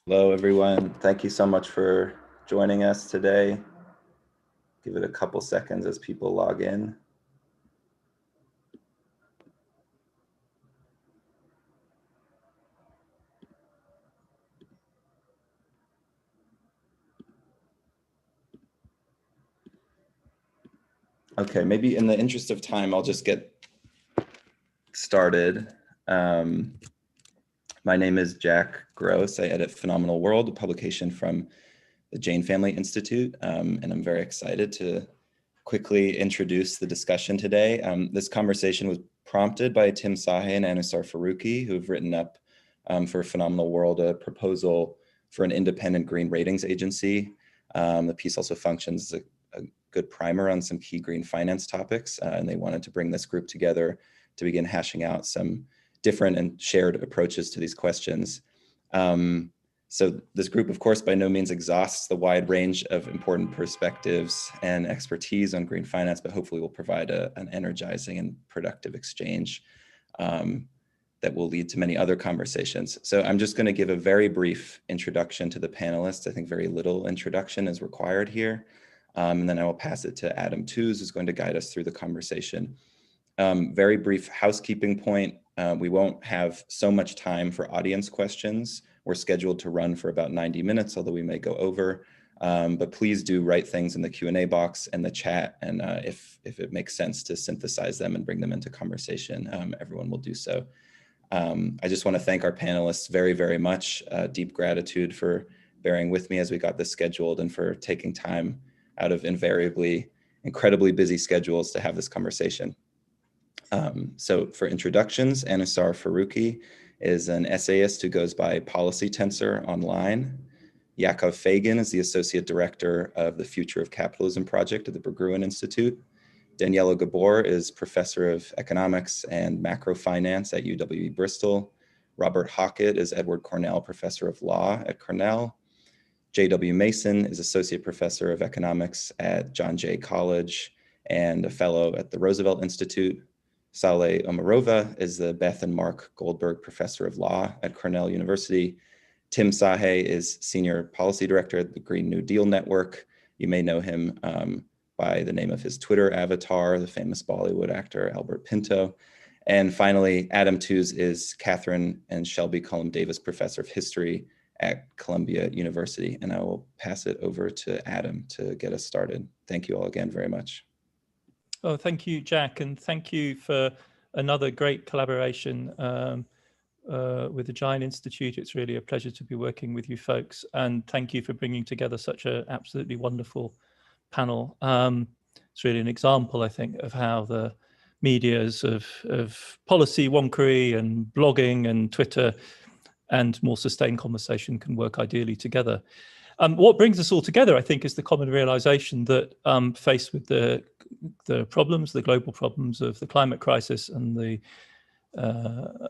Hello, everyone. Thank you so much for joining us today. Give it a couple seconds as people log in. Okay, maybe in the interest of time, I'll just get started. My name is Jack Gross. I edit Phenomenal World, a publication from the Jane Family Institute, and I'm very excited to quickly introduce the discussion today. This conversation was prompted by Tim Sahay and Anusar Farooqui, who have written up for Phenomenal World a proposal for an independent green ratings agency. The piece also functions as a good primer on some key green finance topics, and they wanted to bring this group together to begin hashing out some different and shared approaches to these questions. So this group, of course, by no means exhausts the wide range of important perspectives and expertise on green finance, but hopefully will provide an energizing and productive exchange that will lead to many other conversations. So I'm just going to give a very brief introduction to the panelists. I think very little introduction is required here. And then I will pass it to Adam Tooze, who's going to guide us through the conversation. Very brief housekeeping point. We won't have so much time for audience questions. We're scheduled to run for about 90 minutes, although we may go over. But please do write things in the Q&A box and the chat. And if it makes sense to synthesize them and bring them into conversation, everyone will do so. I just want to thank our panelists very, very much. Deep gratitude for bearing with me as we got this scheduled and for taking time out of invariably incredibly busy schedules to have this conversation. So for introductions, Anusar Farooqui is an essayist who goes by Policy Tensor online. Yakov Feygin is the Associate Director of the Future of Capitalism Project at the Berggruen Institute. Daniela Gabor is Professor of Economics and Macrofinance at UW Bristol. Robert Hockett is Edward Cornell Professor of Law at Cornell. J.W. Mason is Associate Professor of Economics at John Jay College and a Fellow at the Roosevelt Institute. Saule Omarova is the Beth and Mark Goldberg Professor of Law at Cornell University. Tim Sahay is Senior Policy Director at the Green New Deal Network. You may know him by the name of his Twitter avatar, the famous Bollywood actor Albert Pinto. And finally, Adam Tooze is Catherine and Shelby Cullum Davis Professor of History at Columbia University. And I will pass it over to Adam to get us started. Thank you all again very much. Oh, thank you, Jack, and thank you for another great collaboration with the Giant Institute. It's really a pleasure to be working with you folks, and thank you for bringing together such an absolutely wonderful panel. It's really an example, I think, of how the medias of policy wonkery and blogging and Twitter and more sustained conversation can work ideally together. What brings us all together, I think, is the common realization that faced with the problems, the global problems of the climate crisis and the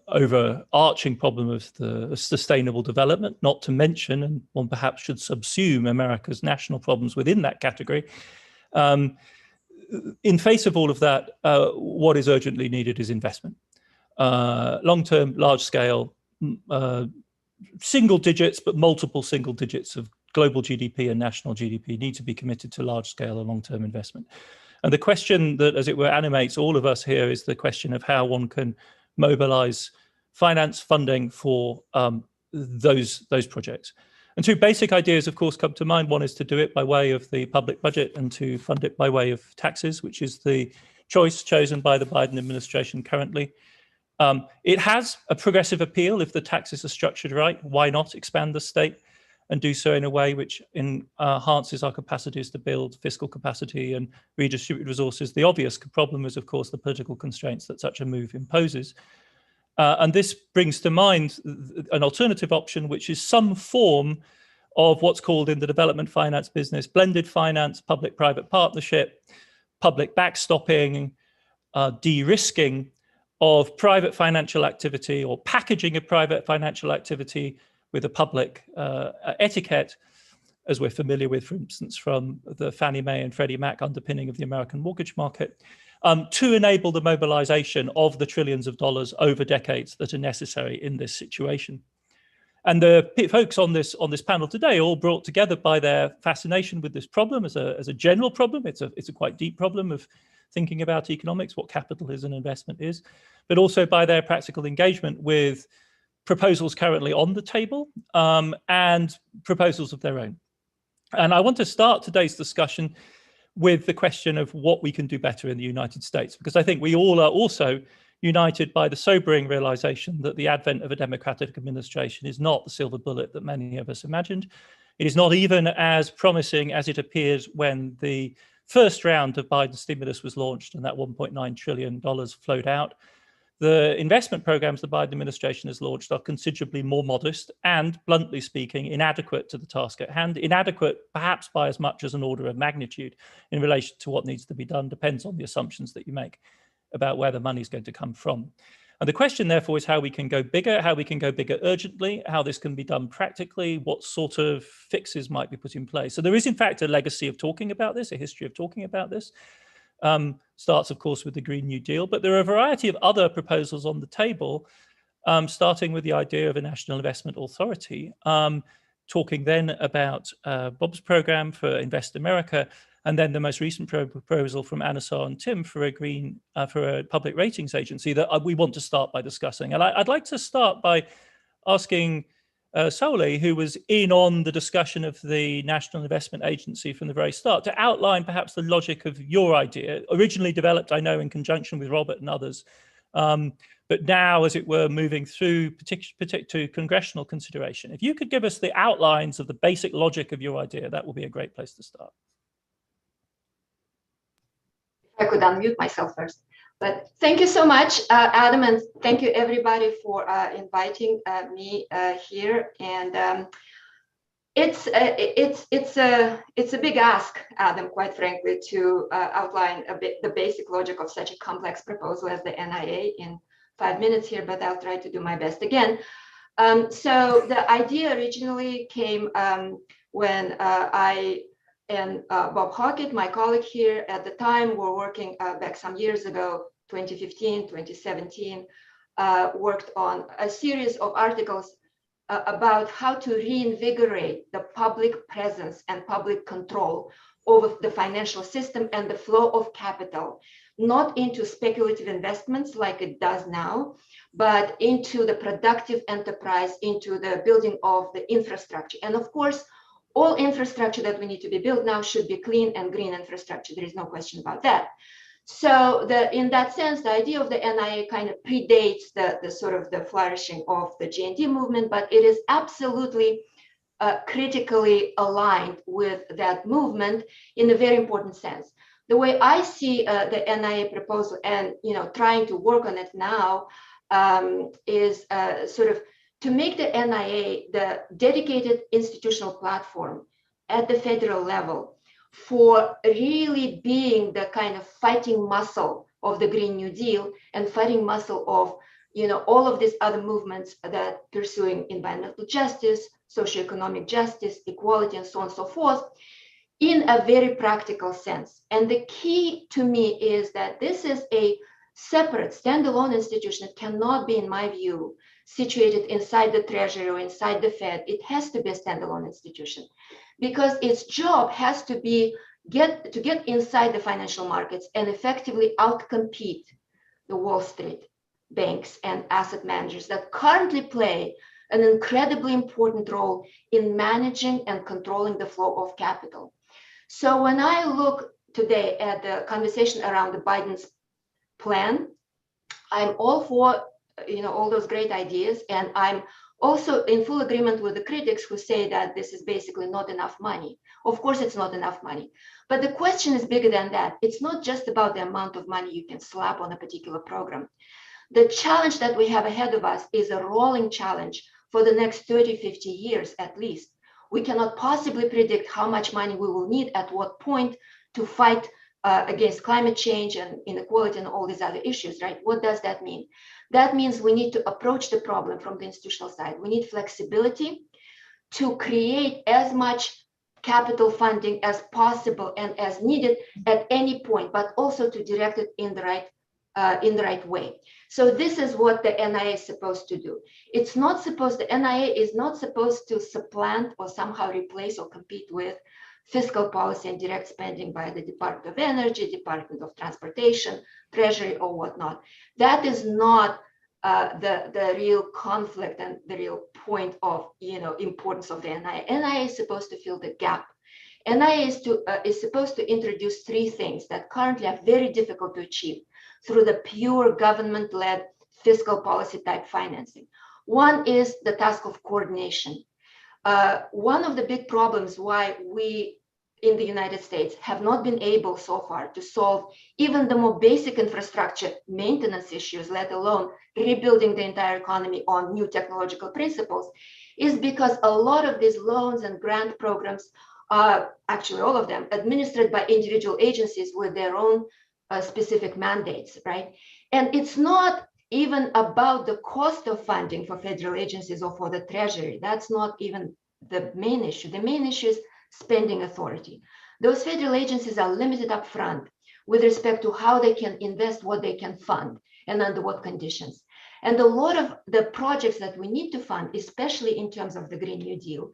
overarching problem of the sustainable development, not to mention, and one perhaps should subsume America's national problems within that category. In face of all of that, what is urgently needed is investment. Long-term, large-scale, single digits, but multiple single digits of global GDP and national GDP need to be committed to large-scale and long-term investment. And the question that, as it were, animates all of us here is the question of how one can mobilize finance funding for those projects. And two basic ideas, of course, come to mind. One is to do it by way of the public budget and to fund it by way of taxes, which is the choice chosen by the Biden administration currently. It has a progressive appeal if the taxes are structured right. Why not expand the state and do so in a way which enhances our capacities to build fiscal capacity and redistribute resources? The obvious problem is, of course, the political constraints that such a move imposes. And this brings to mind an alternative option, which is some form of what's called in the development finance business, blended finance, public-private partnership, public backstopping, de-risking of private financial activity or packaging of private financial activity with a public etiquette, as we're familiar with, for instance, from the Fannie Mae and Freddie Mac underpinning of the American mortgage market, to enable the mobilization of the trillions of dollars over decades that are necessary in this situation. And the folks on this panel today, all brought together by their fascination with this problem as a general problem. It's a quite deep problem of thinking about economics, what capital is and investment is, but also by their practical engagement with proposals currently on the table and proposals of their own. And I want to start today's discussion with the question of what we can do better in the United States, because I think we all are also united by the sobering realization that the advent of a democratic administration is not the silver bullet that many of us imagined. It is not even as promising as it appears when the first round of Biden stimulus was launched and that $1.9 trillion flowed out. The investment programs the Biden administration has launched are considerably more modest and, bluntly speaking, inadequate to the task at hand, inadequate perhaps by as much as an order of magnitude in relation to what needs to be done, depends on the assumptions that you make about where the money is going to come from. And the question, therefore, is how we can go bigger urgently, how this can be done practically, what sort of fixes might be put in place. So there is, in fact, a legacy of talking about this, a history of talking about this. Starts, of course, with the Green New Deal, but there are a variety of other proposals on the table, starting with the idea of a national investment authority, talking then about Bob's program for Invest America, and then the most recent proposal from Anusar and Tim for a public ratings agency that we want to start by discussing. And I'd like to start by asking Saule, who was in on the discussion of the National Investment Agency from the very start, to outline perhaps the logic of your idea, originally developed, I know, in conjunction with Robert and others, but now, as it were, moving through to congressional consideration. If you could give us the outlines of the basic logic of your idea, that would be a great place to start. I could unmute myself first. But thank you so much, Adam, and thank you everybody for inviting me here. And it's a big ask, Adam, quite frankly, to outline a bit the basic logic of such a complex proposal as the NIA in 5 minutes here, but I'll try to do my best again. So the idea originally came when I and Bob Hockett, my colleague here at the time, were working back some years ago, 2015, 2017, worked on a series of articles about how to reinvigorate the public presence and public control over the financial system and the flow of capital, not into speculative investments like it does now, but into the productive enterprise, into the building of the infrastructure. And of course, all infrastructure that we need to be built now should be clean and green infrastructure. There is no question about that. So in that sense, the idea of the NIA kind of predates the sort of the flourishing of the GND movement, but it is absolutely critically aligned with that movement in a very important sense. The way I see the NIA proposal and trying to work on it now is sort of to make the NIA the dedicated institutional platform at the federal level for really being the kind of fighting muscle of the Green New Deal and fighting muscle of all of these other movements that pursuing environmental justice, socioeconomic justice, equality, and so on and so forth, in a very practical sense. And the key to me is that this is a separate, standalone institution. It cannot be, in my view, situated inside the Treasury or inside the Fed. It has to be a standalone institution because its job has to be get inside the financial markets and effectively outcompete the Wall Street banks and asset managers that currently play an incredibly important role in managing and controlling the flow of capital. So when I look today at the conversation around the Biden's plan, I'm all for all those great ideas, and I'm also in full agreement with the critics who say that this is basically not enough money. Of course, it's not enough money, but the question is bigger than that. It's not just about the amount of money you can slap on a particular program. The challenge that we have ahead of us is a rolling challenge for the next 30, 50 years at least. We cannot possibly predict how much money we will need at what point to fight against climate change and inequality and all these other issues, right? What does that mean? That means we need to approach the problem from the institutional side. We need flexibility to create as much capital funding as possible and as needed at any point, but also to direct it in the right in the right way. So this is what the NIA is supposed to do. The NIA is not supposed to supplant or somehow replace or compete with fiscal policy and direct spending by the Department of Energy, Department of Transportation, Treasury, or whatnot. That is not the real conflict and the real point of importance of the NIA. NIA is supposed to fill the gap. NIA is supposed to introduce three things that currently are very difficult to achieve through the pure government-led fiscal policy type financing. One is the task of coordination. One of the big problems why we in the United States have not been able so far to solve even the more basic infrastructure maintenance issues, let alone rebuilding the entire economy on new technological principles, is because a lot of these loans and grant programs are, actually all of them, administered by individual agencies with their own specific mandates, right? And it's not even about the cost of funding for federal agencies or for the Treasury. That's not even the main issue. The main issue is spending authority. Those federal agencies are limited up front with respect to how they can invest, what they can fund, and under what conditions. And a lot of the projects that we need to fund, especially in terms of the Green New Deal,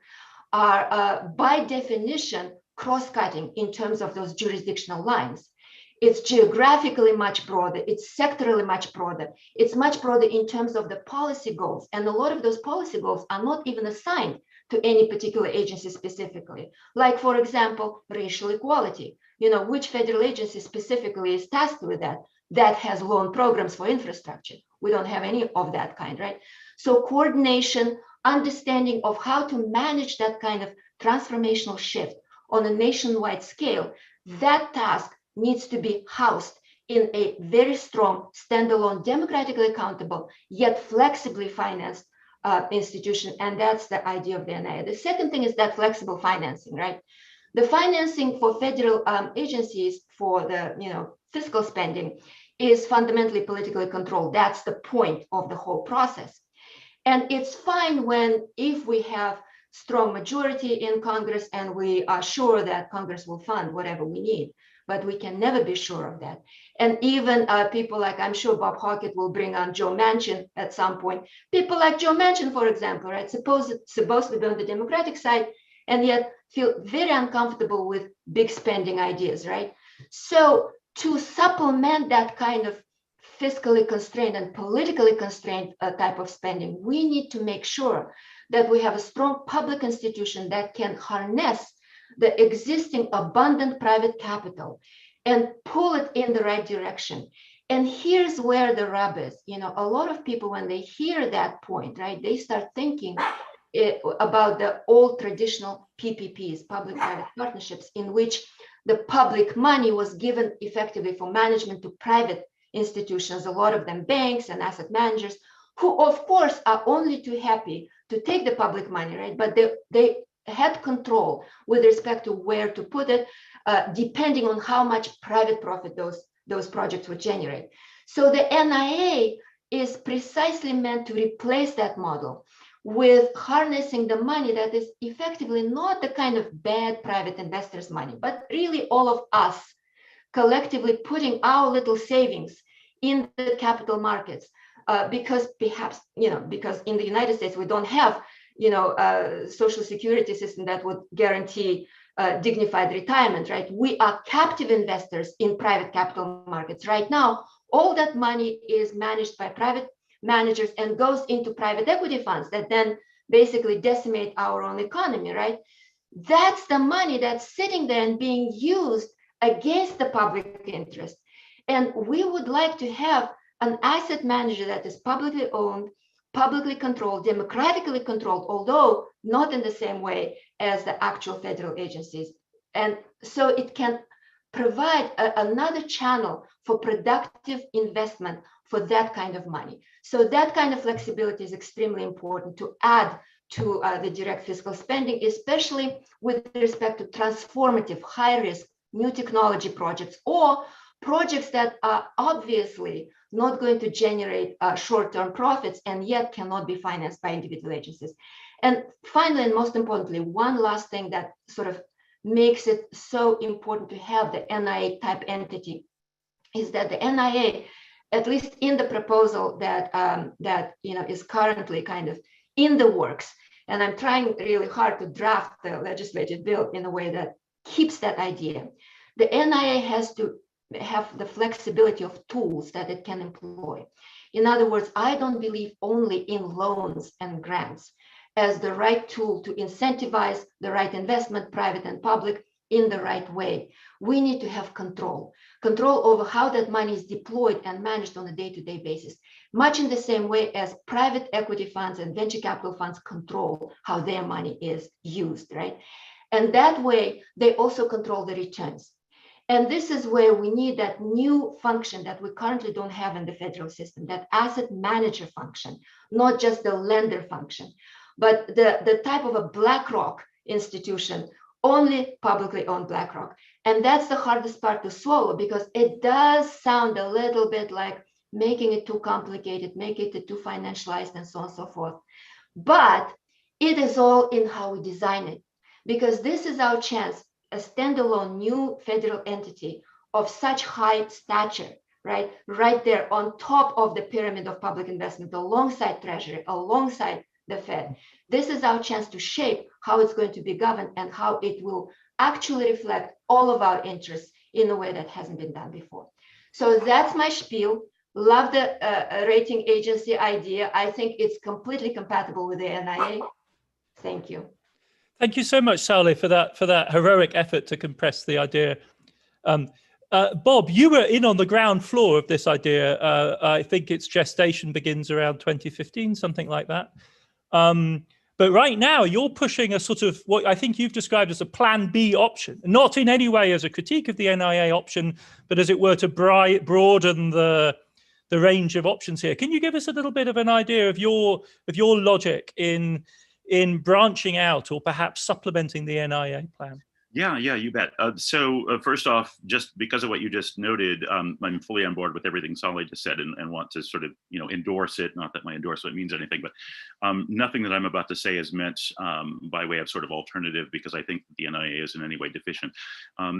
are by definition cross-cutting in terms of those jurisdictional lines. It's geographically much broader, it's sectorally much broader, it's much broader in terms of the policy goals. And a lot of those policy goals are not even assigned to any particular agency specifically. Like, for example, racial equality. Which federal agency specifically is tasked with that? That has loan programs for infrastructure. We don't have any of that kind, right? So coordination, understanding of how to manage that kind of transformational shift on a nationwide scale, that task needs to be housed in a very strong, standalone, democratically accountable, yet flexibly financed institution. And that's the idea of the NIA. The second thing is that flexible financing, right? The financing for federal agencies for the fiscal spending is fundamentally politically controlled. That's the point of the whole process. And it's fine if we have strong majority in Congress and we are sure that Congress will fund whatever we need, but we can never be sure of that. And even people like, I'm sure Bob Hockett will bring on Joe Manchin at some point. People like Joe Manchin, for example, right, supposedly be on the Democratic side and yet feel very uncomfortable with big spending ideas, right? So to supplement that kind of fiscally constrained and politically constrained type of spending, we need to make sure that we have a strong public institution that can harness the existing abundant private capital and pull it in the right direction. And here's where the rub is. A lot of people, when they hear that point, right, they start thinking about the old traditional PPPs, public-private partnerships, in which the public money was given effectively for management to private institutions, a lot of them banks and asset managers, who of course are only too happy to take the public money, right? But they had control with respect to where to put it, depending on how much private profit those projects would generate. So the NIA is precisely meant to replace that model with harnessing the money that is effectively not the kind of bad private investors' money, but really all of us collectively putting our little savings in the capital markets, because perhaps, because in the United States, we don't have, a social security system that would guarantee dignified retirement, right? We are captive investors in private capital markets. Right now, all that money is managed by private managers and goes into private equity funds that then basically decimate our own economy, right? That's the money that's sitting there and being used against the public interest. And we would like to have an asset manager that is publicly owned, publicly controlled, democratically controlled, although not in the same way as the actual federal agencies. And so it can provide another channel for productive investment for that kind of money. So that kind of flexibility is extremely important to add to the direct fiscal spending, especially with respect to transformative, high-risk, new technology projects or projects that are obviously not going to generate short-term profits and yet cannot be financed by individual agencies. And finally, and most importantly, one last thing that sort of makes it so important to have the NIA type entity is that the NIA at least in the proposal that is currently kind of in the works. And I'm trying really hard to draft the legislative bill in a way that keeps that idea. The NIA has to have the flexibility of tools that it can employ. In other words, I don't believe only in loans and grants as the right tool to incentivize the right investment, private and public, in the right way. We need to have control over how that money is deployed and managed on a day-to-day basis, much in the same way as private equity funds and venture capital funds control how their money is used, right? And that way, they also control the returns. And this is where we need that new function that we currently don't have in the federal system, that asset manager function, not just the lender function, but the type of a BlackRock institution, only publicly owned BlackRock. And that's the hardest part to swallow, because it does sound a little bit like making it too complicated, making it too financialized, and so on and so forth. But it is all in how we design it, because this is our chance, a standalone new federal entity of such high stature, right there on top of the pyramid of public investment, alongside Treasury, alongside the Fed. This is our chance to shape how it's going to be governed and how it will actually reflect all of our interests in a way that hasn't been done before. So that's my spiel. Love the rating agency idea. I think it's completely compatible with the NIA. Thank you. Thank you so much, Saule, for that heroic effort to compress the idea. Bob, you were in on the ground floor of this idea. I think its gestation begins around 2015, something like that. But right now, you're pushing a sort of what I think you've described as a plan B option, not in any way as a critique of the NIA option, but as it were to broaden the range of options here. Can you give us a little bit of an idea of your logic in branching out or perhaps supplementing the NIA plan? Yeah, you bet. So first off, just because of what you just noted, I'm fully on board with everything Saule just said and want to sort of, endorse it. Not that my endorsement means anything, but nothing that I'm about to say is meant by way of sort of alternative, because I think the NIA isn't in any way deficient.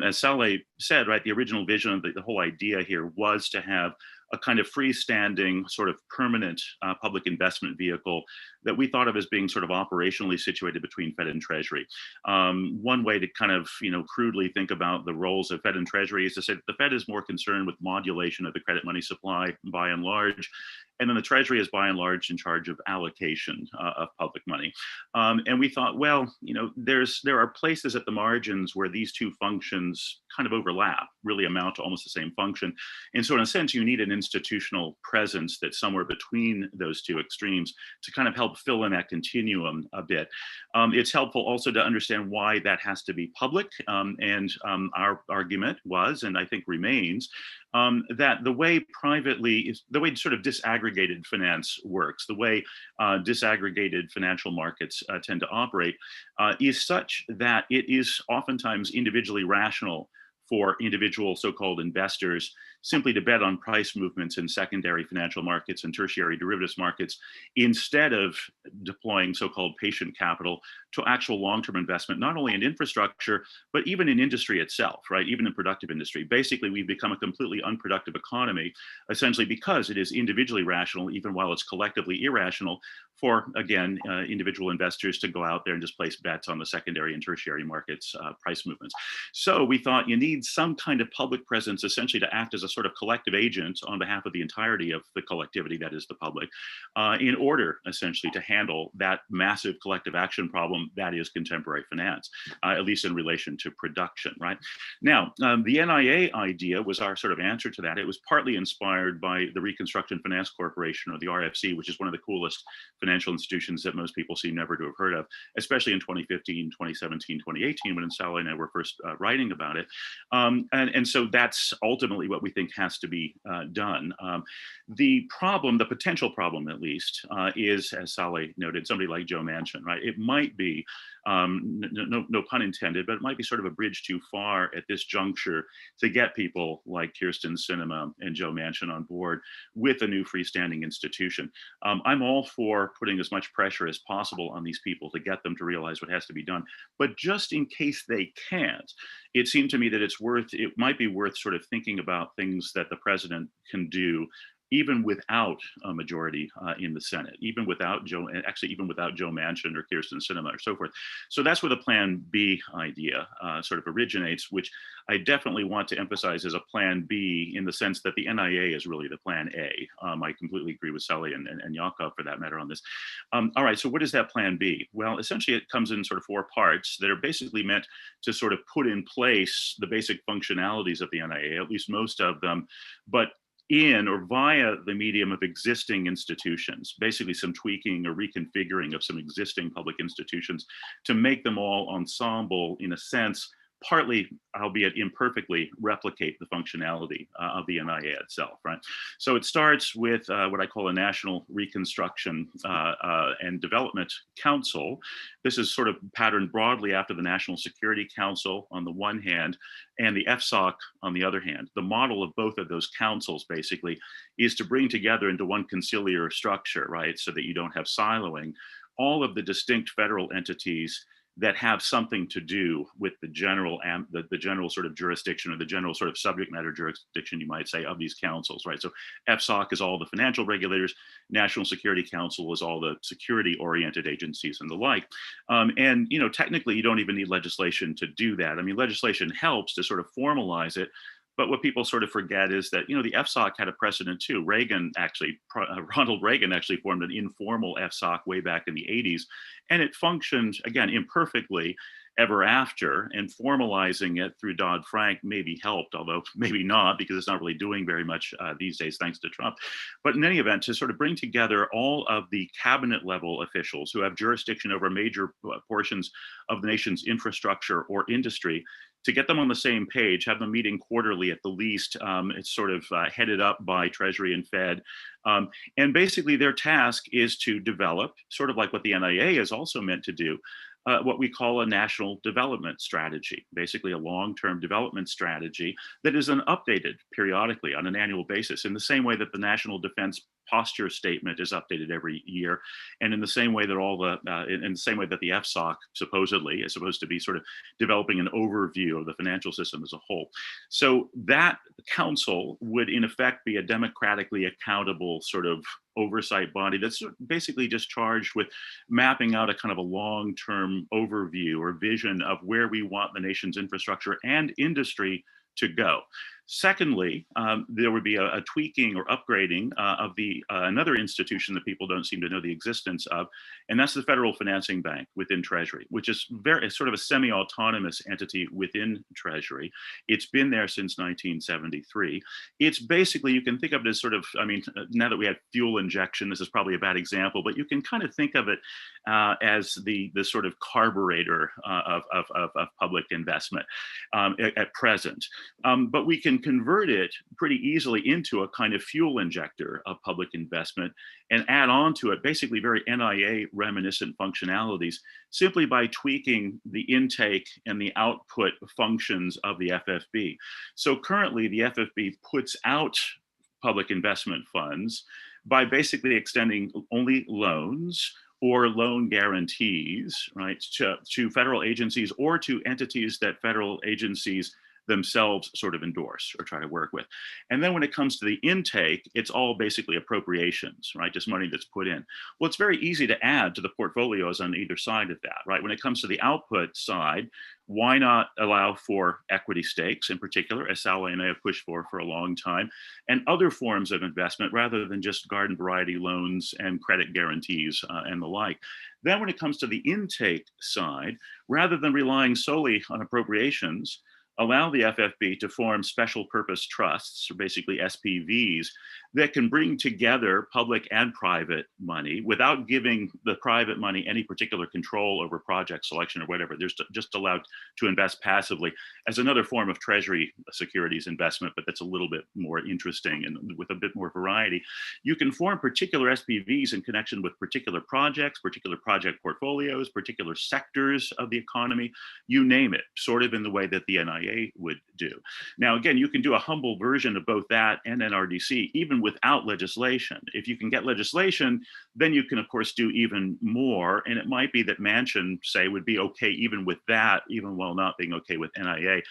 As Saule said, right, the original vision of the whole idea here was to have a kind of freestanding sort of permanent public investment vehicle that we thought of as being sort of operationally situated between Fed and Treasury. One way to kind of, crudely think about the roles of Fed and Treasury is to say that the Fed is more concerned with modulation of the credit money supply by and large, and then the Treasury is by and large in charge of allocation of public money. And we thought, well, there are places at the margins where these two functions kind of overlap, really amount to almost the same function. And so in a sense, you need an institutional presence that's somewhere between those two extremes to kind of help fill in that continuum a bit. It's helpful also to understand why that has to be public. And our argument was, and I think remains, that the way the way sort of disaggregated finance works, the way disaggregated financial markets tend to operate is such that it is oftentimes individually rational for individual so-called investors simply to bet on price movements in secondary financial markets and tertiary derivatives markets instead of deploying so-called patient capital to actual long-term investment, not only in infrastructure, but even in industry itself, right? Even in productive industry. Basically, we've become a completely unproductive economy, essentially because it is individually rational, even while it's collectively irrational for, again, individual investors to go out there and just place bets on the secondary and tertiary markets price movements. So we thought you need some kind of public presence essentially to act as a sort of collective agent on behalf of the entirety of the collectivity, that is the public, in order essentially to handle that massive collective action problem that is contemporary finance, at least in relation to production, right? Now, the NIA idea was our sort of answer to that. It was partly inspired by the Reconstruction Finance Corporation, or the RFC, which is one of the coolest financial institutions that most people seem never to have heard of, especially in 2015, 2017, 2018, when Saule and I were first writing about it. And so that's ultimately what we think has to be done. The problem, the potential problem at least, is, as Saule noted, somebody like Joe Manchin, right? It might be, no pun intended, but it might be sort of a bridge too far at this juncture to get people like Kyrsten Sinema and Joe Manchin on board with a new freestanding institution. I'm all for putting as much pressure as possible on these people to get them to realize what has to be done. But just in case they can't, it seemed to me that it might be worth sort of thinking about things that the president can do even without a majority in the Senate, even without Joe Manchin or Kyrsten Sinema or so forth. So that's where the Plan B idea sort of originates, which I definitely want to emphasize as a Plan B in the sense that the NIA is really the Plan A. I completely agree with Saule and Yakov for that matter on this. All right, so what is that Plan B? Well, essentially it comes in sort of 4 parts that are basically meant to sort of put in place the basic functionalities of the NIA, at least most of them, but in or via the medium of existing institutions, basically some tweaking or reconfiguring of some existing public institutions to make them all ensemble, in a sense, partly, albeit imperfectly, replicate the functionality of the NIA itself, right? So it starts with what I call a National Reconstruction and Development Council. This is sort of patterned broadly after the National Security Council on the one hand, and the FSOC on the other hand. The model of both of those councils basically is to bring together into one conciliar structure, right? So that you don't have siloing all of the distinct federal entities that have something to do with the general sort of jurisdiction, or the general sort of subject matter jurisdiction, you might say, of these councils, right? So FSOC is all the financial regulators, National Security Council is all the security-oriented agencies and the like. And you know, technically, you don't even need legislation to do that. I mean, legislation helps to sort of formalize it. But what people sort of forget is that, you know, the FSOC had a precedent too. Ronald Reagan actually formed an informal FSOC way back in the 80s. And it functioned, again, imperfectly ever after, and formalizing it through Dodd-Frank maybe helped, although maybe not, because it's not really doing very much these days, thanks to Trump. But in any event, to sort of bring together all of the cabinet level officials who have jurisdiction over major portions of the nation's infrastructure or industry, to get them on the same page, have them meeting quarterly at the least. It's sort of headed up by Treasury and Fed. And basically their task is to develop, sort of like what the NIA is also meant to do, what we call a national development strategy, basically a long-term development strategy that is updated periodically on an annual basis, in the same way that the National Defense Posture Statement is updated every year, and in the same way that in the same way that the FSOC supposedly is supposed to be sort of developing an overview of the financial system as a whole. So that council would in effect be a democratically accountable sort of oversight body that's basically just charged with mapping out a kind of a long-term overview or vision of where we want the nation's infrastructure and industry to go. Secondly, there would be a tweaking or upgrading of another institution that people don't seem to know the existence of, and that's the Federal Financing Bank within Treasury, which is sort of a semi-autonomous entity within Treasury. It's been there since 1973. It's basically, you can think of it as sort of, I mean, now that we have fuel injection, this is probably a bad example, but you can kind of think of it as the sort of carburetor of public investment at present. But we can convert it pretty easily into a kind of fuel injector of public investment and add on to it basically very NIA reminiscent functionalities simply by tweaking the intake and the output functions of the FFB. So currently the FFB puts out public investment funds by basically extending only loans or loan guarantees, right, to federal agencies or to entities that federal agencies themselves sort of endorse or try to work with. And then when it comes to the intake, it's all basically appropriations, right? Just money that's put in. Well, it's very easy to add to the portfolios on either side of that, right? When it comes to the output side, why not allow for equity stakes in particular, as Saule and I have pushed for a long time, and other forms of investment rather than just garden variety loans and credit guarantees and the like. Then when it comes to the intake side, rather than relying solely on appropriations, allow the FFB to form special purpose trusts, or basically SPVs, that can bring together public and private money without giving the private money any particular control over project selection or whatever. They're just allowed to invest passively as another form of Treasury securities investment, but that's a little bit more interesting and with a bit more variety. You can form particular SPVs in connection with particular projects, particular project portfolios, particular sectors of the economy, you name it, sort of in the way that the NIA would do. Now, again, you can do a humble version of both that and NRDC, even without legislation. If you can get legislation, then you can, of course, do even more. And it might be that Manchin, say, would be okay even with that, even while not being okay with NIA.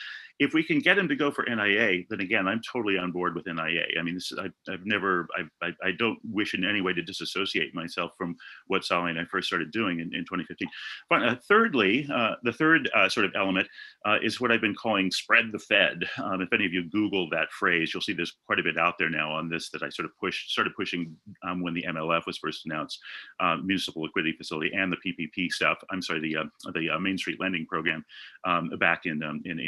If we can get him to go for NIA, then again, I'm totally on board with NIA. I mean, I don't wish in any way to disassociate myself from what Saule and I first started doing in 2015. But thirdly, the third sort of element is what I've been calling spread the Fed. If any of you Google that phrase, you'll see there's quite a bit out there now on this that I sort of started pushing when the MLF was first announced, Municipal Liquidity Facility, and the PPP stuff. I'm sorry, the Main Street Lending Program back in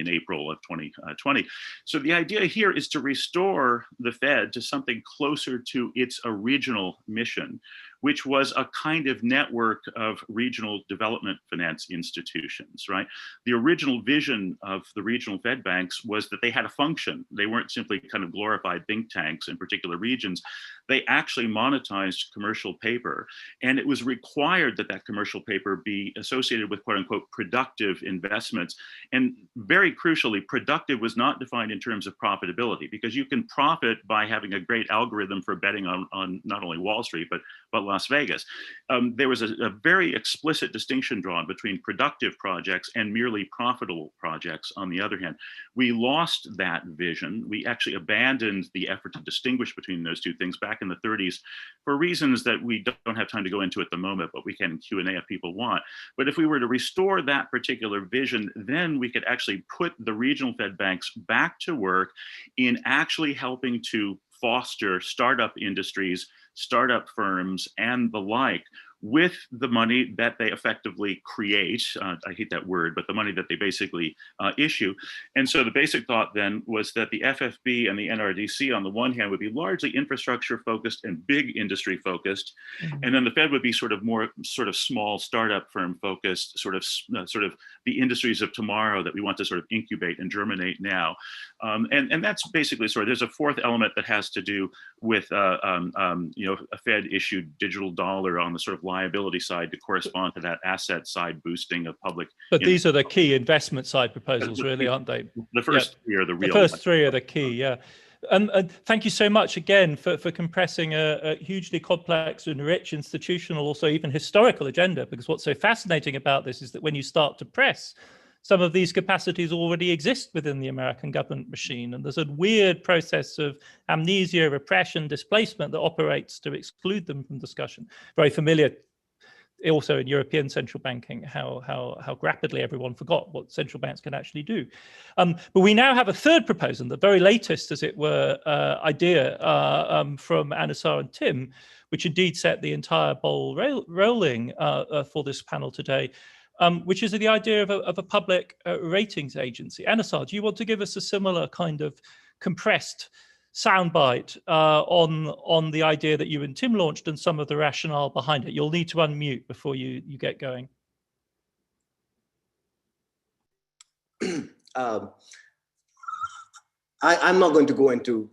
April of 2020. So the idea here is to restore the Fed to something closer to its original mission, which was a kind of network of regional development finance institutions, right? The original vision of the regional Fed banks was that they had a function. They weren't simply kind of glorified think tanks in particular regions. They actually monetized commercial paper, and it was required that that commercial paper be associated with quote unquote productive investments. And very crucially, productive was not defined in terms of profitability, because you can profit by having a great algorithm for betting on not only Wall Street, but Las Vegas. There was a very explicit distinction drawn between productive projects and merely profitable projects on the other hand. We lost that vision. We actually abandoned the effort to distinguish between those two things back in the 30s for reasons that we don't have time to go into at the moment, but we can in Q&A if people want. But if we were to restore that particular vision, then we could actually put the regional Fed banks back to work in actually helping to foster startup industries, startup firms, and the like, with the money that they effectively create. I hate that word, but the money that they basically issue. And so the basic thought then was that the FFB and the NRDC on the one hand would be largely infrastructure focused and big industry focused. Mm-hmm. And then the Fed would be sort of more sort of small startup firm focused, sort of the industries of tomorrow that we want to sort of incubate and germinate now. And that's basically there's a fourth element that has to do with a Fed issued digital dollar on the sort of liability side to correspond to that asset side boosting of public. But these are the key investment side proposals, really, aren't they? The first three are the real. The first three are the key, yeah. And thank you so much again for compressing a hugely complex and rich institutional, also even historical agenda, because what's so fascinating about this is that when you start to press, some of these capacities already exist within the American government machine. And there's a weird process of amnesia, repression, displacement that operates to exclude them from discussion. Very familiar also in European central banking, how rapidly everyone forgot what central banks can actually do. But we now have a third proposal, the very latest, as it were, idea from Anusar and Tim, which indeed set the entire ball rolling for this panel today. Which is the idea of a public ratings agency. Anusar, do you want to give us a similar kind of compressed soundbite on the idea that you and Tim launched and some of the rationale behind it? You'll need to unmute before you get going. I'm not going to go into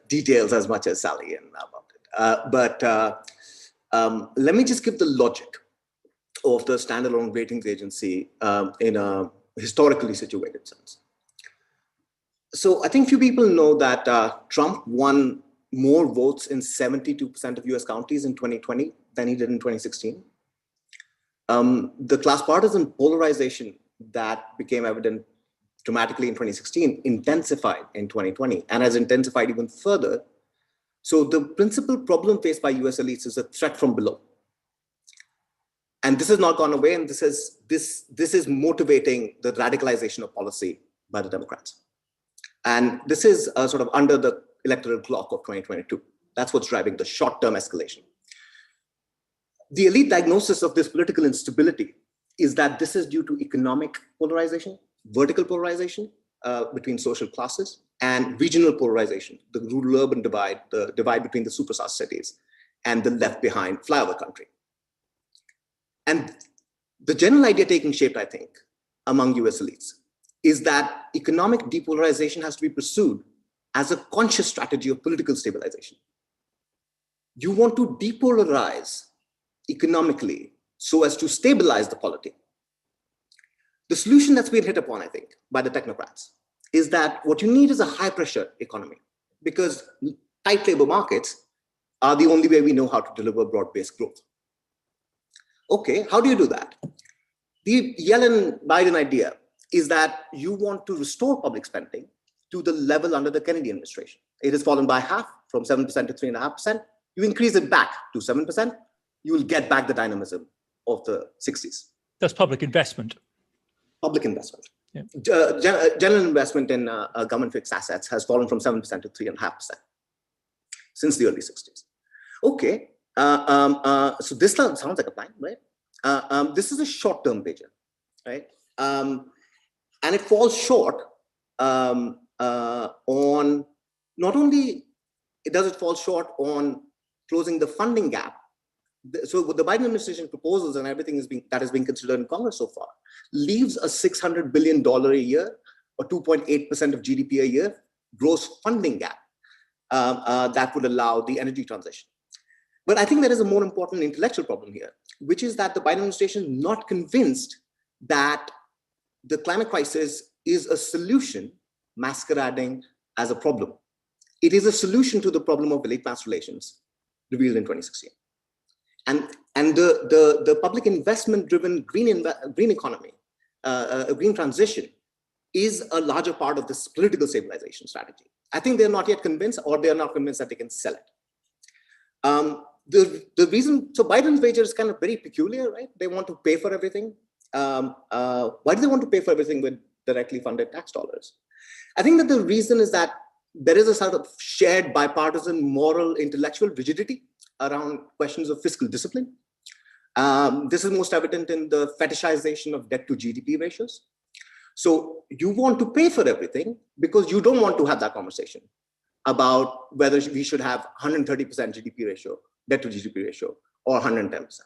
details as much as Sally and about it, but let me just give the logic of the standalone ratings agency in a historically situated sense. So I think few people know that Trump won more votes in 72% of US counties in 2020 than he did in 2016. The class partisan polarization that became evident dramatically in 2016 intensified in 2020 and has intensified even further. So the principal problem faced by US elites is a threat from below. And this has not gone away, and this is motivating the radicalization of policy by the Democrats. And this is sort of under the electoral clock of 2022. That's what's driving the short-term escalation. The elite diagnosis of this political instability is that this is due to economic polarization, vertical polarization between social classes, and regional polarization, the rural-urban divide, the divide between the superstar cities and the left-behind flyover country. And the general idea taking shape, I think, among US elites is that economic depolarization has to be pursued as a conscious strategy of political stabilization. You want to depolarize economically so as to stabilize the polity. The solution that's been hit upon, I think, by the technocrats is that what you need is a high pressure economy, because tight labor markets are the only way we know how to deliver broad-based growth. Okay, how do you do that? The Yellen-Biden idea is that you want to restore public spending to the level under the Kennedy administration. It has fallen by half, from 7% to 3.5%. You increase it back to 7%, you will get back the dynamism of the 60s. That's public investment. Public investment. Yeah. General investment in government fixed assets has fallen from 7% to 3.5% since the early 60s. Okay, so this sounds like a plan, right? This is a short-term vision, right? And it falls short on, not only does it fall short on closing the funding gap. So what the Biden administration proposals and everything that is being considered in Congress so far leaves a $600 billion a year, or 2.8% of GDP a year, gross funding gap that would allow the energy transition. But I think there is a more important intellectual problem here, which is that the Biden administration is not convinced that the climate crisis is a solution masquerading as a problem. It is a solution to the problem of elite-mass relations revealed in 2016. And the public investment-driven green economy, green transition, is a larger part of this political stabilization strategy. I think they're not yet convinced, or they're not convinced that they can sell it. The reason, so Biden's wager is kind of very peculiar, right? They want to pay for everything. Why do they want to pay for everything with directly funded tax dollars? I think that the reason is that there is a sort of shared bipartisan moral intellectual rigidity around questions of fiscal discipline. This is most evident in the fetishization of debt to GDP ratios. So you want to pay for everything because you don't want to have that conversation about whether we should have 130% GDP ratio, debt to GDP ratio, or 110%.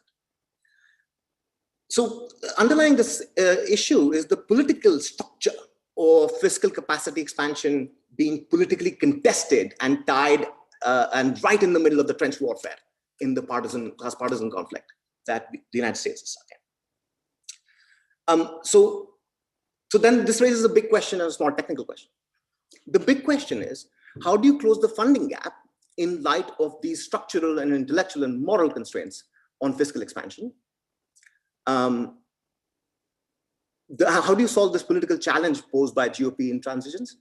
So underlying this issue is the political structure of fiscal capacity expansion being politically contested and tied and right in the middle of the trench warfare in the partisan conflict that the United States is stuck in. So then this raises a big question and a small technical question. The big question is, how do you close the funding gap in light of these structural and intellectual and moral constraints on fiscal expansion? How do you solve this political challenge posed by GOP in transitions?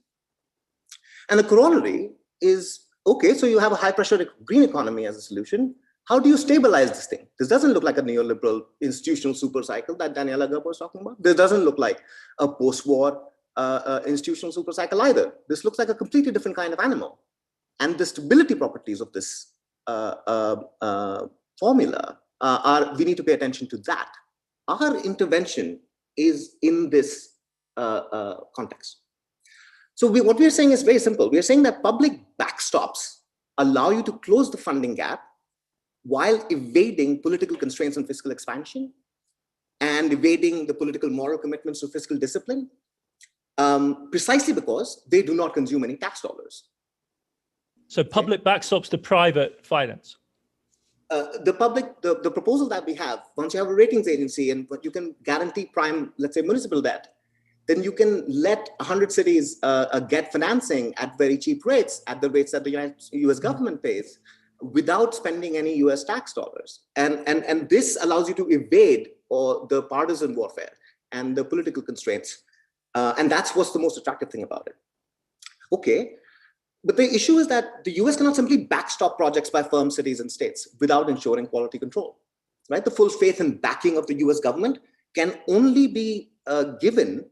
And the corollary is, okay, so you have a high pressure green economy as a solution. How do you stabilize this thing? This doesn't look like a neoliberal institutional super cycle that Daniela Gabor was talking about. This doesn't look like a post-war institutional super cycle either. This looks like a completely different kind of animal. And the stability properties of this formula we need to pay attention to that. Our intervention is in this context. So what we're saying is very simple. We're saying that public backstops allow you to close the funding gap while evading political constraints on fiscal expansion and evading the political moral commitments to fiscal discipline, precisely because they do not consume any tax dollars. So public backstops to private finance. The proposal that we have, once you have a ratings agency and you can guarantee prime, let's say municipal debt, then you can let 100 cities get financing at very cheap rates, at the rates that the US government pays, without spending any US tax dollars. And this allows you to evade the partisan warfare and the political constraints. And that's what's the most attractive thing about it. Okay, but the issue is that the US cannot simply backstop projects by firm cities and states without ensuring quality control, right? The full faith and backing of the US government can only be given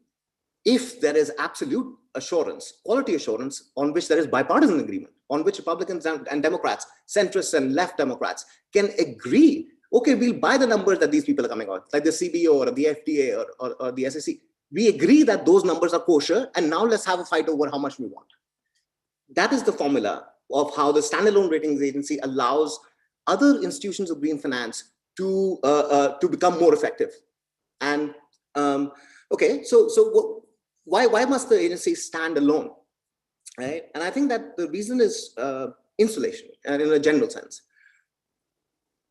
if there is absolute assurance, quality assurance, on which there is bipartisan agreement, on which Republicans and Democrats, centrists and left Democrats can agree, okay, we'll buy the numbers that these people are coming out, like the CBO or the FDA or the SEC. We agree that those numbers are kosher, and now let's have a fight over how much we want. That is the formula of how the standalone ratings agency allows other institutions of green finance to become more effective. And okay, so why must the agency stand alone, right? And I think that the reason is insulation, and in a general sense.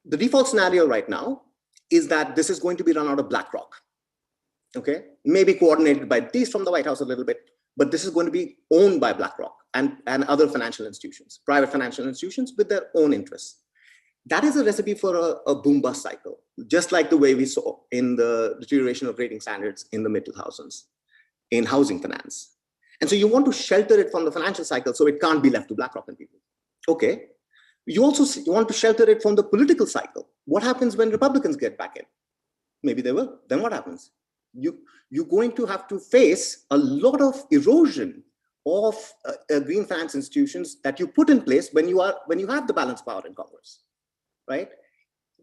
The default scenario right now is that this is going to be run out of BlackRock, okay? Maybe coordinated by these from the White House a little bit, but this is going to be owned by BlackRock and other financial institutions, private financial institutions with their own interests. That is a recipe for a boom-bust cycle, just like the way we saw in the deterioration of rating standards in the mid-2000s. in housing finance. And so you want to shelter it from the financial cycle so it can't be left to BlackRock and people. Okay. You want to shelter it from the political cycle. What happens when Republicans get back in? Maybe they will. Then what happens? You're going to have to face a lot of erosion of green finance institutions that you put in place when you have the balance power in Congress, right?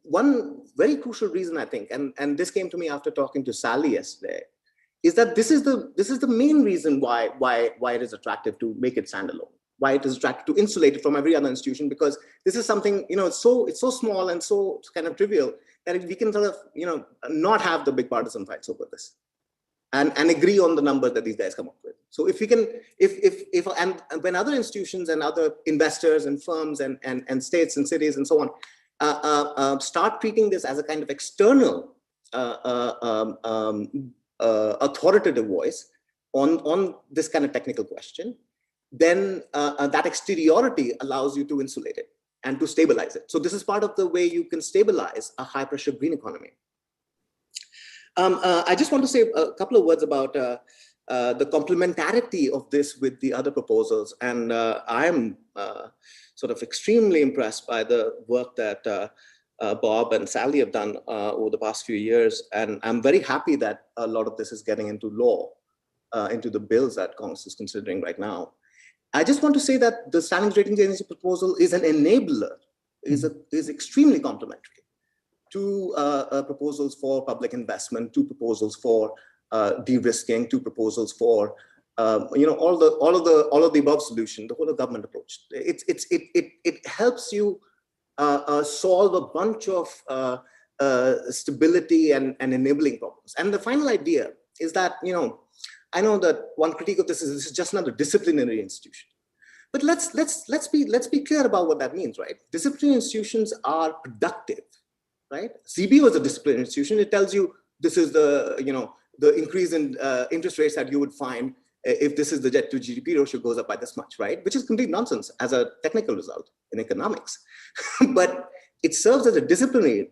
One very crucial reason, I think, and this came to me after talking to Saule yesterday, is that this is the main reason why it is attractive to make it standalone, why it is attractive to insulate it from every other institution, because this is something, it's so small and so kind of trivial that we can sort of, not have the big partisan fights over this. And agree on the numbers that these guys come up with. So if we can, and when other institutions and other investors and firms and states and cities and so on start treating this as a kind of external authoritative voice on this kind of technical question, then that exteriority allows you to insulate it and to stabilize it. So this is part of the way you can stabilize a high pressure green economy. I just want to say a couple of words about the complementarity of this with the other proposals. And I'm sort of extremely impressed by the work that Bob and Saule have done over the past few years. And I'm very happy that a lot of this is getting into law, into the bills that Congress is considering right now. I just want to say that the Standings Ratings Agency proposal is an enabler, is extremely complementary to proposals for public investment, to proposals for de-risking, to proposals for all of the above solution, the whole of government approach. It helps you solve a bunch of stability and enabling problems. And the final idea is that I know that one critique of this is just not a disciplinary institution. But let's be clear about what that means, right? Disciplinary institutions are productive. Right? CB was a disciplinary institution. It tells you this is the increase in interest rates that you would find if this is the debt to GDP ratio goes up by this much, right? Which is complete nonsense as a technical result in economics. But it serves as a disciplinary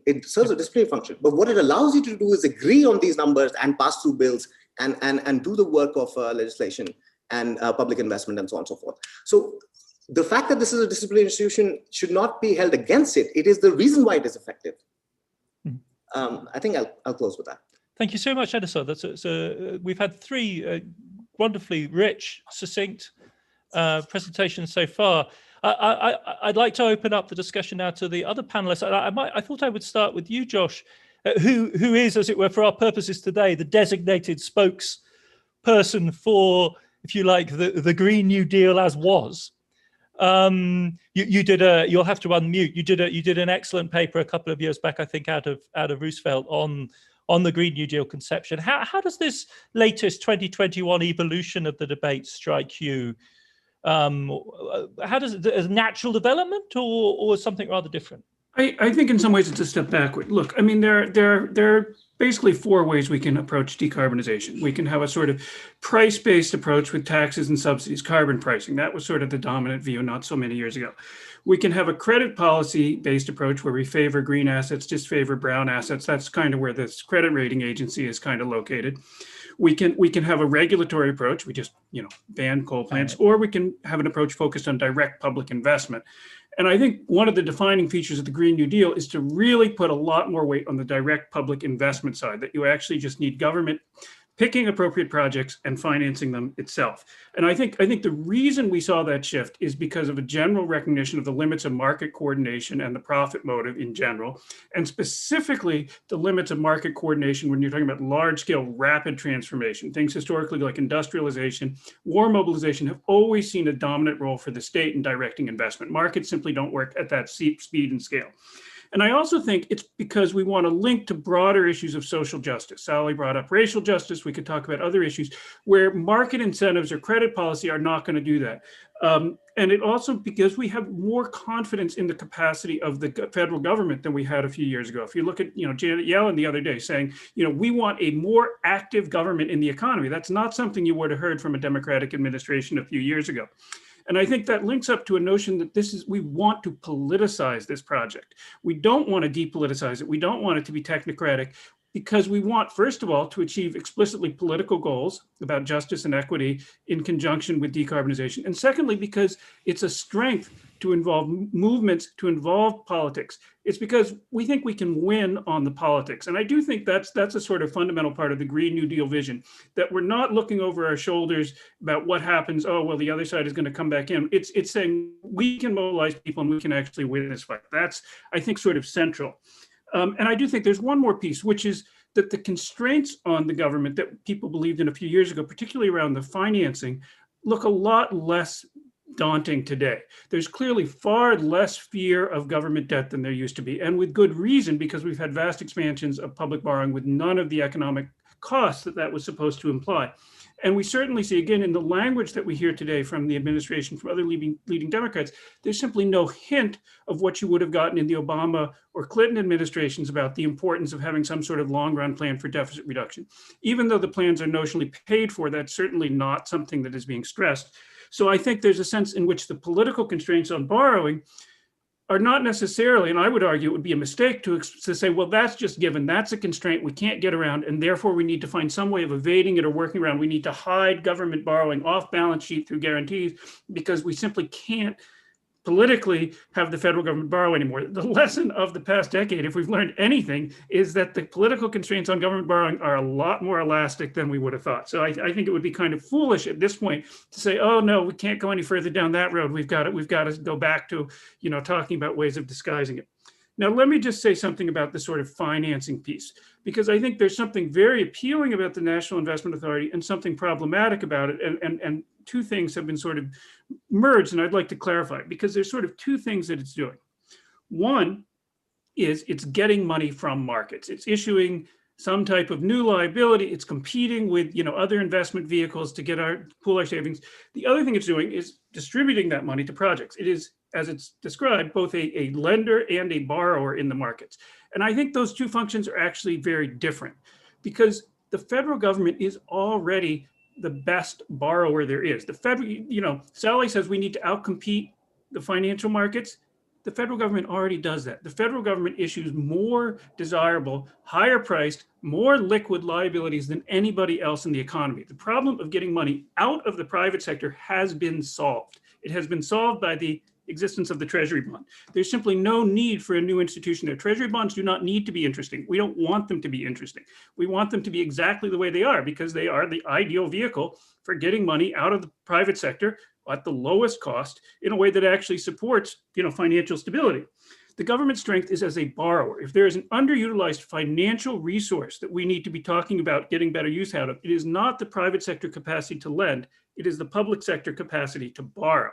function. But what it allows you to do is agree on these numbers and pass through bills and do the work of legislation and public investment and so on and so forth. So the fact that this is a disciplinary institution should not be held against it. It is the reason why it is effective. I think I'll close with that. Thank you so much, Anusar. We've had three wonderfully rich, succinct presentations so far. I'd like to open up the discussion now to the other panelists. I thought I would start with you, Josh, who is, as it were, for our purposes today, the designated spokesperson for, if you like, the Green New Deal as was. You'll have to unmute. You did an excellent paper a couple of years back, I think, out of Roosevelt on the Green New Deal conception. How does this latest 2021 evolution of the debate strike you? How does it, as natural development or something rather different? I think in some ways it's a step backward. Look, I mean, there are basically four ways we can approach decarbonization. We can have a sort of price-based approach with taxes and subsidies, carbon pricing. That was sort of the dominant view not so many years ago. We can have a credit policy-based approach where we favor green assets, disfavor brown assets. That's kind of where this credit rating agency is kind of located. We can have a regulatory approach. We just ban coal plants, or we can have an approach focused on direct public investment. And I think one of the defining features of the Green New Deal is to really put a lot more weight on the direct public investment side, that you actually just need government picking appropriate projects and financing them itself. And I think the reason we saw that shift is because of a general recognition of the limits of market coordination and the profit motive in general, and specifically the limits of market coordination when you're talking about large-scale rapid transformation. Things historically like industrialization, war mobilization have always seen a dominant role for the state in directing investment. Markets simply don't work at that speed and scale. And I also think it's because we want to link to broader issues of social justice. Saule brought up racial justice. We could talk about other issues where market incentives or credit policy are not going to do that. And it also because we have more confidence in the capacity of the federal government than we had a few years ago. If you look at, Janet Yellen the other day saying, we want a more active government in the economy. That's not something you would have heard from a Democratic administration a few years ago. And I think that links up to a notion that we want to politicize this project. We don't want to depoliticize it. We don't want it to be technocratic. because we want, first of all, to achieve explicitly political goals about justice and equity in conjunction with decarbonization. And secondly, because it's a strength to involve movements, to involve politics. It's because we think we can win on the politics. And I do think that's a sort of fundamental part of the Green New Deal vision, that we're not looking over our shoulders about what happens, oh, well, the other side is going to come back in. It's saying we can mobilize people and we can actually win this fight. That's, I think, sort of central. And I do think there's one more piece, which is that the constraints on the government that people believed in a few years ago, particularly around the financing, look a lot less daunting today. There's clearly far less fear of government debt than there used to be, and with good reason, because we've had vast expansions of public borrowing with none of the economic costs that was supposed to imply. And we certainly see, again, in the language that we hear today from the administration, from other leading Democrats, there's simply no hint of what you would have gotten in the Obama or Clinton administrations about the importance of having some sort of long-run plan for deficit reduction. Even though the plans are notionally paid for, that's certainly not something that is being stressed. So I think there's a sense in which the political constraints on borrowing are not necessarily, and I would argue it would be a mistake to say, well, that's just given, that's a constraint we can't get around, and therefore we need to find some way of evading it or working around. We need to hide government borrowing off balance sheet through guarantees because we simply can't politically have the federal government borrow anymore. The lesson of the past decade, if we've learned anything, is that the political constraints on government borrowing are a lot more elastic than we would have thought. So I think it would be kind of foolish at this point to say, oh no, we can't go any further down that road. We've got to go back to, talking about ways of disguising it. Now, let me just say something about the sort of financing piece, because I think there's something very appealing about the National Investment Authority and something problematic about it. And two things have been sort of merged, and I'd like to clarify, because there's sort of two things that it's doing. One is it's getting money from markets. It's issuing some type of new liability. It's competing with other investment vehicles to pool our savings. The other thing it's doing is distributing that money to projects. It is, as it's described, both a lender and a borrower in the markets. And I think those two functions are actually very different, because the federal government is already the best borrower there is. The federal, Saule says we need to outcompete the financial markets. The federal government already does that. The federal government issues more desirable, higher priced, more liquid liabilities than anybody else in the economy. The problem of getting money out of the private sector has been solved. It has been solved by the existence of the treasury bond. There's simply no need for a new institution there. Treasury bonds do not need to be interesting. We don't want them to be interesting. We want them to be exactly the way they are, because they are the ideal vehicle for getting money out of the private sector at the lowest cost in a way that actually supports, financial stability. The government's strength is as a borrower. If there is an underutilized financial resource that we need to be talking about getting better use out of, it is not the private sector capacity to lend, it is the public sector capacity to borrow.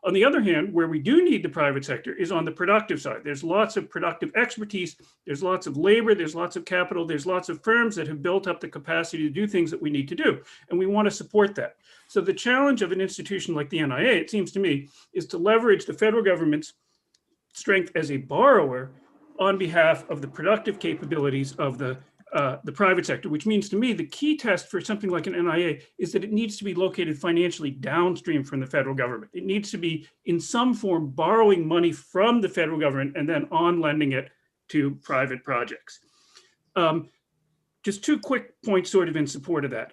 On the other hand, where we do need the private sector is on the productive side. There's lots of productive expertise, there's lots of labor, there's lots of capital, there's lots of firms that have built up the capacity to do things that we need to do, and we want to support that. So the challenge of an institution like the NIA, it seems to me, is to leverage the federal government's strength as a borrower on behalf of the productive capabilities of the private sector, which means to me the key test for something like an NIA is that it needs to be located financially downstream from the federal government. It needs to be in some form borrowing money from the federal government and then on lending it to private projects. Just two quick points sort of in support of that.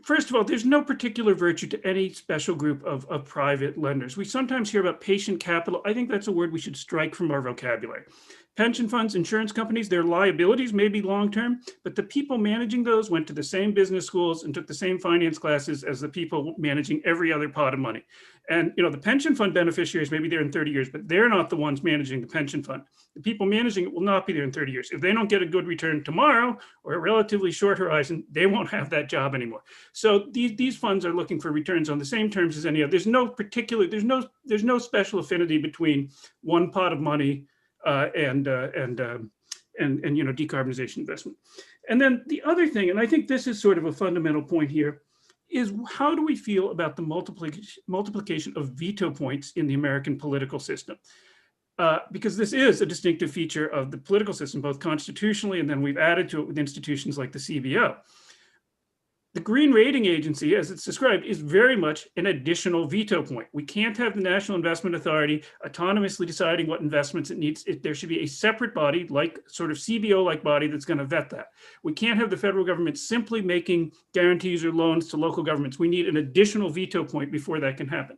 First of all, there's no particular virtue to any special group of private lenders. We sometimes hear about patient capital. I think that's a word we should strike from our vocabulary. Pension funds, insurance companies, their liabilities may be long-term, but the people managing those went to the same business schools and took the same finance classes as the people managing every other pot of money. And the pension fund beneficiaries may be there in 30 years, but they're not the ones managing the pension fund. The people managing it will not be there in 30 years. If they don't get a good return tomorrow or a relatively short horizon, they won't have that job anymore. So these funds are looking for returns on the same terms as any other. There's no special affinity between one pot of money and decarbonization investment. And then the other thing, and I think this is sort of a fundamental point here, is how do we feel about the multiplication of veto points in the American political system? Because this is a distinctive feature of the political system, both constitutionally, and then we've added to it with institutions like the CBO. the green rating agency, as it's described, is very much an additional veto point. We can't have the National Investment Authority autonomously deciding what investments it needs. There should be a separate body, like sort of CBO-like body, that's going to vet that. We can't have the federal government simply making guarantees or loans to local governments. We need an additional veto point before that can happen.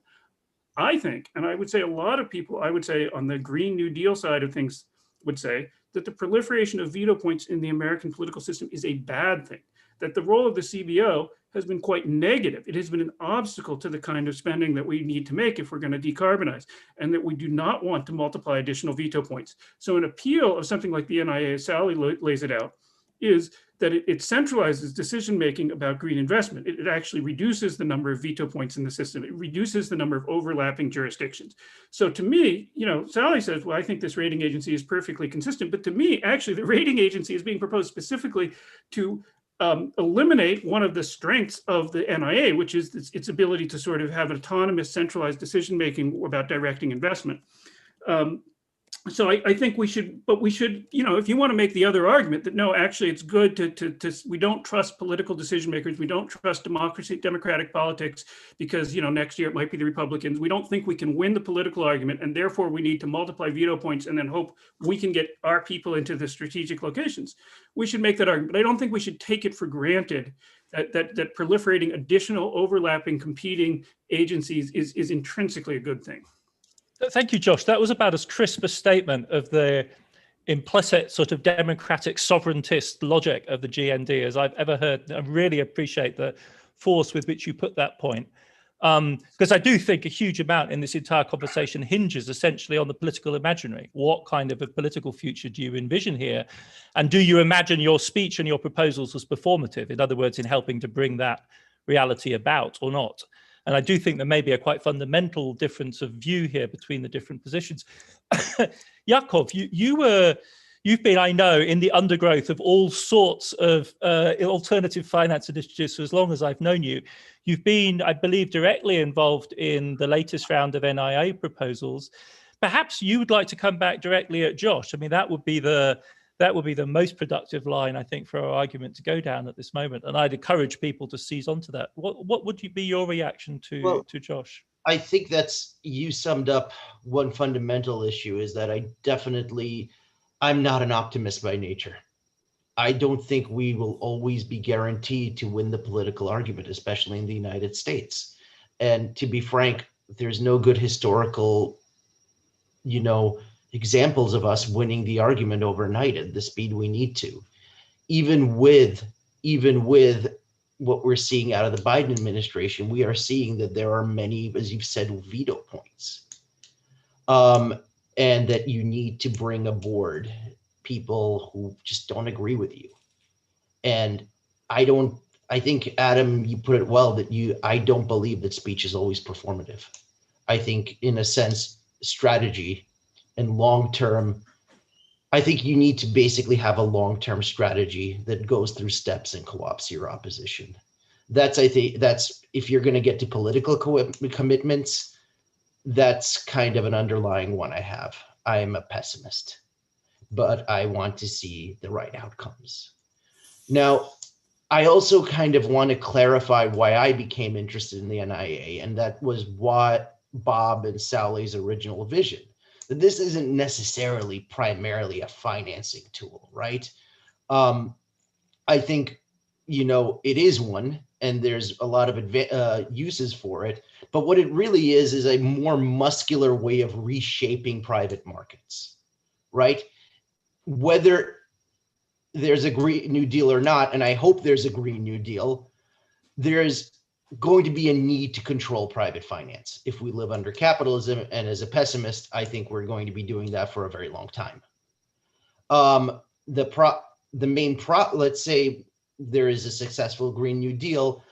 I think, and I would say a lot of people, I would say on the Green New Deal side of things, would say that the proliferation of veto points in the American political system is a bad thing, that the role of the CBO has been quite negative. It has been an obstacle to the kind of spending that we need to make if we're going to decarbonize, and that we do not want to multiply additional veto points. So an appeal of something like the NIA, as Sally lays it out, is that it centralizes decision-making about green investment. It actually reduces the number of veto points in the system. It reduces the number of overlapping jurisdictions. So to me, Sally says, well, I think this rating agency is perfectly consistent, but to me, actually, the rating agency is being proposed specifically to eliminate one of the strengths of the NIA, which is its ability to sort of have autonomous, centralized decision-making about directing investment. So I think we should, if you want to make the other argument that no, actually it's good we don't trust political decision makers, we don't trust democratic politics because, next year it might be the Republicans. We don't think we can win the political argument, and therefore we need to multiply veto points and then hope we can get our people into the strategic locations. We should make that argument, but I don't think we should take it for granted that proliferating additional overlapping competing agencies is intrinsically a good thing. Thank you, Josh. That was about as crisp a statement of the implicit sort of democratic sovereigntist logic of the GND as I've ever heard. I really appreciate the force with which you put that point. Because I do think a huge amount in this entire conversation hinges essentially on the political imaginary. What kind of a political future do you envision here? And do you imagine your speech and your proposals as performative? In other words, in helping to bring that reality about or not? And I do think there may be a quite fundamental difference of view here between the different positions. Yakov, you've been, I know, in the undergrowth of all sorts of alternative finance initiatives for as long as I've known you. You've been, I believe, directly involved in the latest round of NIA proposals. Perhaps you would like to come back directly at Josh. I mean, that would be the most productive line, I think, for our argument to go down at this moment. And I'd encourage people to seize onto that. What would be your reaction to Josh? I think you summed up one fundamental issue, is that I'm not an optimist by nature. I don't think we will always be guaranteed to win the political argument, especially in the United States. And to be frank, there's no good historical, examples of us winning the argument overnight at the speed we need to. Even with what we're seeing out of the Biden administration, we are seeing that there are many, as you've said, veto points. And that you need to bring aboard people who just don't agree with you. And I think, Adam, you put it well, that I don't believe that speech is always performative. I think, in a sense, strategy and long-term, I think you need to basically have a long-term strategy that goes through steps and co-ops your opposition. That's if you're going to get to political commitments, that's kind of an underlying one I have. I am a pessimist, but I want to see the right outcomes. Now, I also kind of want to clarify why I became interested in the NIA, and that was what Bob and Saule's original vision. That this isn't necessarily primarily a financing tool, right? I think, it is one, and there's a lot of uses for it. But what it really is a more muscular way of reshaping private markets, right? Whether there's a Green New Deal or not, and I hope there's a Green New Deal, there's going to be a need to control private finance. If we live under capitalism, and as a pessimist, I think we're going to be doing that for a very long time. Let's say there is a successful Green New Deal.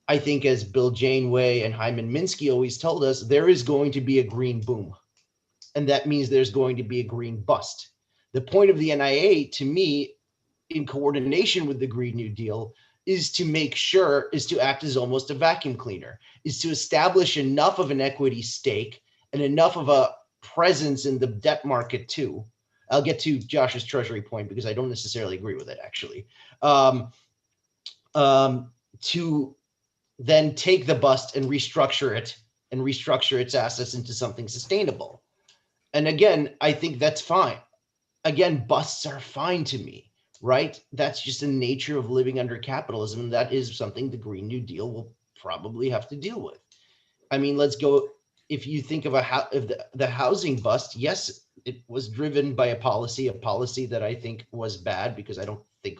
I think, as Bill Janeway and Hyman Minsky always told us, there is going to be a green boom. And that means there's going to be a green bust. The point of the NIA, to me, in coordination with the Green New Deal, is to act as almost a vacuum cleaner, is to establish enough of an equity stake and enough of a presence in the debt market too. I'll get to Josh's treasury point because I don't necessarily agree with it, actually. to then take the bust and restructure it and restructure its assets into something sustainable. And again, I think that's fine. Again, busts are fine to me, right? That's just the nature of living under capitalism. And that is something the Green New Deal will probably have to deal with. I mean, let's go, if you think of the housing bust, yes, it was driven by a policy that I think was bad, because I don't think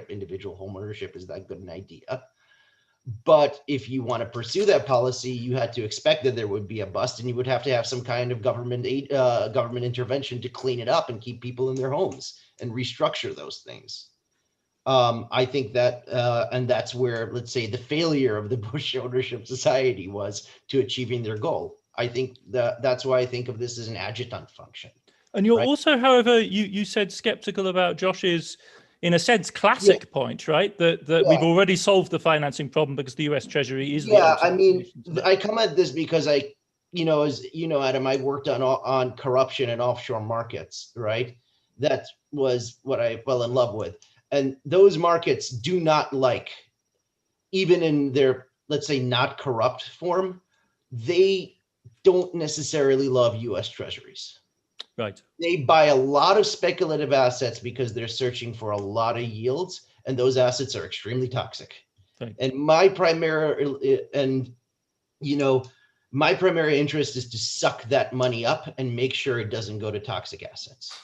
individual home ownership is that good an idea. But if you want to pursue that policy, you had to expect that there would be a bust, and you would have to have some kind of government intervention to clean it up and keep people in their homes and restructure those things. I think that, and that's where, let's say, the failure of the Bush ownership society was to achieving their goal. I think that's why I think of this as an adjutant function. And you're right? also, however, you said skeptical about Josh's, in a sense, classic point, right? That we've already solved the financing problem because the US Treasury is the I mean, I come at this because as you know, Adam, I worked on corruption and offshore markets, right? That was what I fell in love with. And those markets do not like, even in their, let's say, not corrupt form, they don't necessarily love US Treasuries. Right. They buy a lot of speculative assets because they're searching for a lot of yields, and those assets are extremely toxic. Right. And my primary interest is to suck that money up and make sure it doesn't go to toxic assets.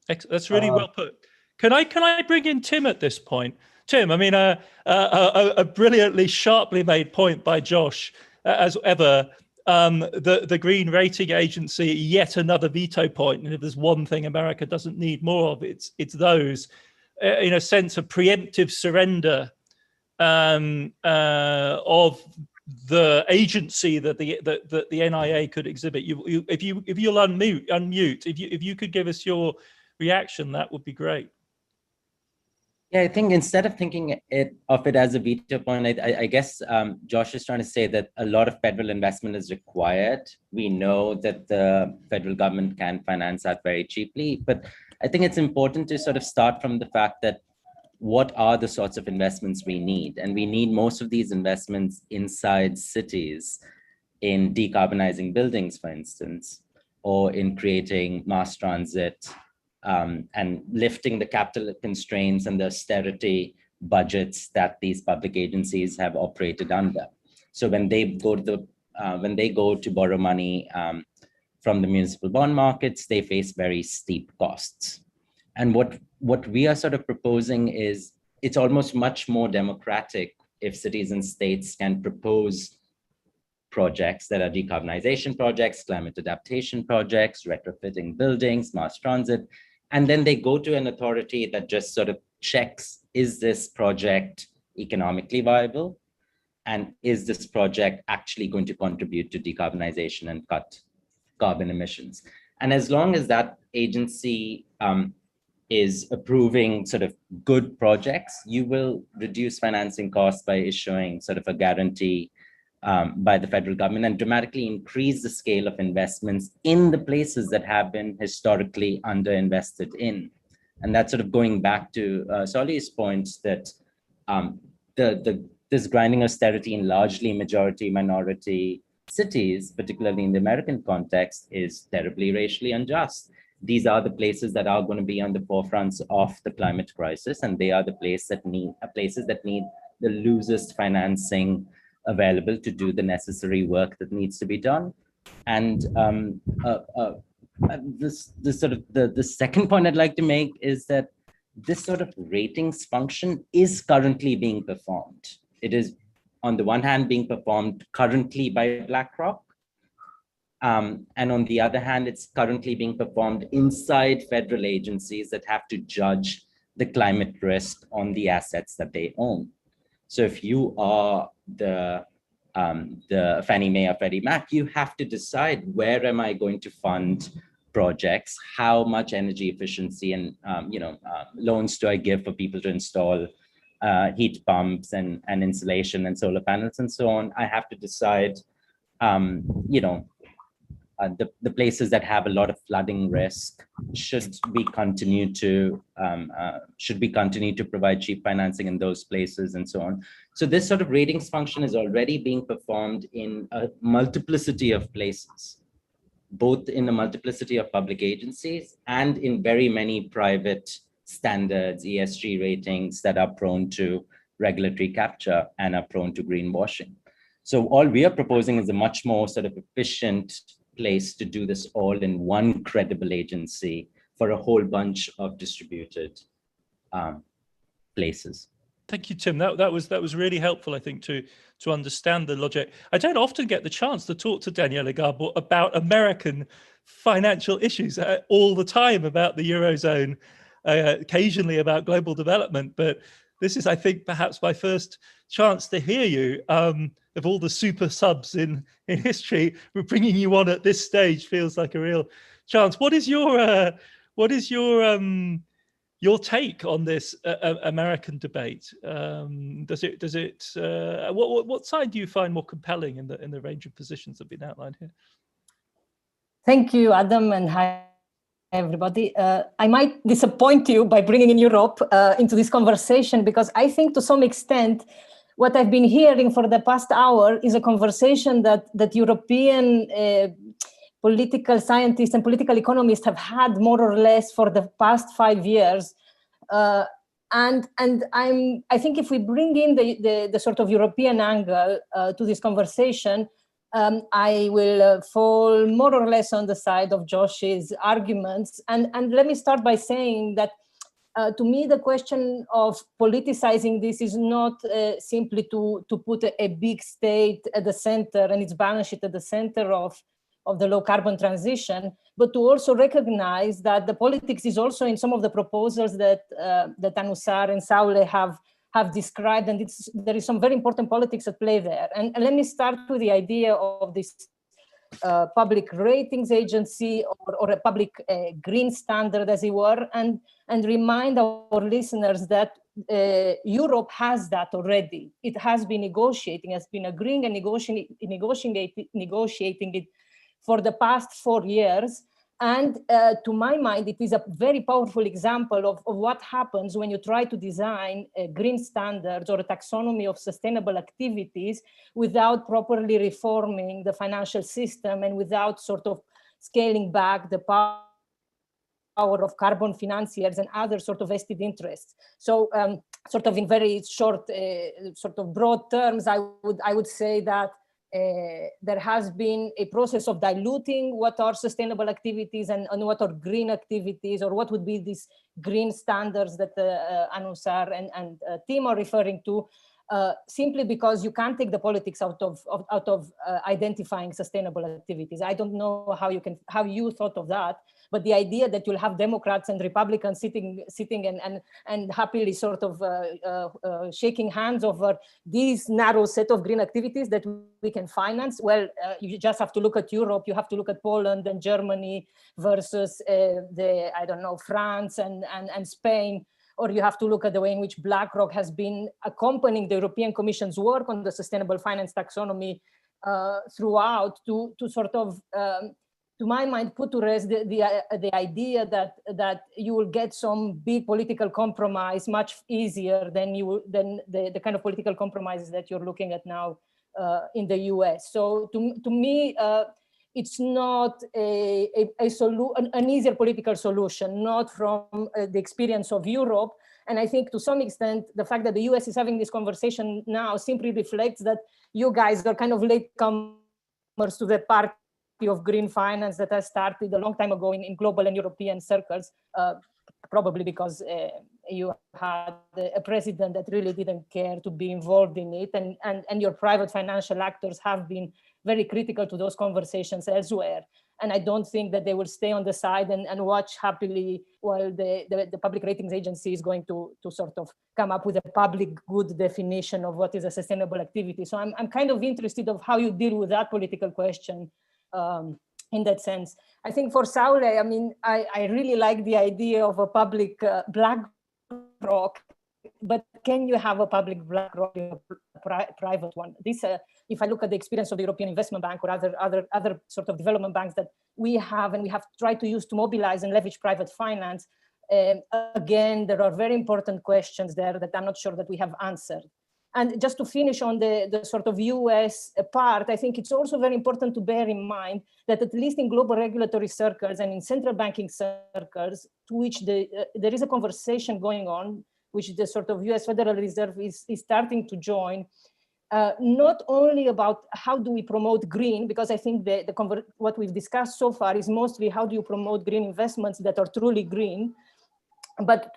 That's really well put. Can I bring in Tim at this point? Tim, I mean, a brilliantly, sharply made point by Josh, as ever. The Green Rating Agency, yet another veto point. And if there's one thing America doesn't need more of, it's those, in a sense, of preemptive surrender of the agency that the NIA could exhibit. If you'll unmute, if you could give us your reaction, that would be great. Yeah, I think instead of thinking of it as a veto point, I guess Josh is trying to say that a lot of federal investment is required. We know that the federal government can finance that very cheaply, but I think it's important to sort of start from the fact that what are the sorts of investments we need? And we need most of these investments inside cities, in decarbonizing buildings, for instance, or in creating mass transit, and lifting the capital constraints and the austerity budgets that these public agencies have operated under. So when they go to borrow money from the municipal bond markets, they face very steep costs. And what we are sort of proposing is, it's almost much more democratic if cities and states can propose projects that are decarbonization projects, climate adaptation projects, retrofitting buildings, mass transit. And then they go to an authority that just sort of checks, is this project economically viable? And is this project actually going to contribute to decarbonization and cut carbon emissions? And as long as that agency is approving sort of good projects, you will reduce financing costs by issuing sort of a guarantee by the federal government, and dramatically increase the scale of investments in the places that have been historically underinvested in. And that's sort of going back to Saule's points that this grinding austerity in largely majority minority cities, particularly in the American context, is terribly racially unjust. These are the places that are going to be on the forefronts of the climate crisis, and they are the places that need the loosest financing available to do the necessary work that needs to be done. And the second point I'd like to make is that this sort of ratings function is currently being performed. It is, on the one hand, being performed currently by BlackRock, and on the other hand, it's currently being performed inside federal agencies that have to judge the climate risk on the assets that they own. So if you are the Fannie Mae or Freddie Mac, you have to decide, where am I going to fund projects? How much energy efficiency and loans do I give for people to install heat pumps and insulation and solar panels and so on? I have to decide, the places that have a lot of flooding risk should be continued to provide cheap financing in those places and so on. So this sort of ratings function is already being performed in a multiplicity of places, both in a multiplicity of public agencies and in very many private standards, ESG ratings that are prone to regulatory capture and are prone to greenwashing. So all we are proposing is a much more sort of efficient place to do this all in one credible agency for a whole bunch of distributed places. Thank you, Tim. That was really helpful, I think, to understand the logic. I don't often get the chance to talk to Daniela Gabor about American financial issues all the time, about the Eurozone, occasionally about global development. But this is, I think, perhaps my first chance to hear you. Of all the super subs in history, we're bringing you on at this stage feels like a real chance. What is your take on this American debate? What side do you find more compelling in the range of positions that have been outlined here? Thank you, Adam, and hi everybody. I might disappoint you by bringing in Europe into this conversation, because I think to some extent what I've been hearing for the past hour is a conversation that European political scientists and political economists have had more or less for the past 5 years. And I think if we bring in the sort of European angle to this conversation, I will fall more or less on the side of Josh's arguments. And let me start by saying that to me, the question of politicizing this is not simply to put a big state at the center and its balance sheet at the center of the low carbon transition, but to also recognize that the politics is also in some of the proposals that Anusar and Saule have described, and there is some very important politics at play there. And let me start with the idea of this public ratings agency or a public green standard, as it were, and remind our listeners that Europe has that already. It has been negotiating, has been agreeing and negotiating it for the past 4 years. And to my mind, it is a very powerful example of what happens when you try to design green standards or a taxonomy of sustainable activities without properly reforming the financial system and without sort of scaling back the power of carbon financiers and other sort of vested interests. So sort of in very short, sort of broad terms, I would say that there has been a process of diluting what are sustainable activities and what are green activities, or what would be these green standards that Anusar and Tim are referring to, simply because you can't take the politics out of identifying sustainable activities. I don't know how you thought of that, but the idea that you'll have Democrats and Republicans sitting and happily sort of shaking hands over this narrow set of green activities that we can finance. Well, you just have to look at Europe. You have to look at Poland and Germany versus France and Spain. Or you have to look at the way in which BlackRock has been accompanying the European Commission's work on the sustainable finance taxonomy throughout to sort of, to my mind, put to rest the idea that you will get some big political compromise much easier than the kind of political compromises that you're looking at now in the US. So to me, it's not an easier political solution, not from the experience of Europe. And I think to some extent, the fact that the US is having this conversation now simply reflects that you guys are kind of latecomers to the party of green finance that has started a long time ago in global and European circles, probably because you had a president that really didn't care to be involved in it. And your private financial actors have been very critical to those conversations elsewhere. And I don't think that they will stay on the side and watch happily while the public ratings agency is going to sort of come up with a public good definition of what is a sustainable activity. So I'm kind of interested of how you deal with that political question in that sense. I think for Saule, I mean, I really like the idea of a public BlackRock, but can you have a public BlackRock in a private one? This, if I look at the experience of the European Investment Bank or other sort of development banks that we have and we have tried to use to mobilize and leverage private finance, again, there are very important questions there that I'm not sure that we have answered. And just to finish on the sort of US part, I think it's also very important to bear in mind that at least in global regulatory circles and in central banking circles, to which there is a conversation going on, which the sort of US Federal Reserve is starting to join, not only about how do we promote green, because I think what we've discussed so far is mostly how do you promote green investments that are truly green. But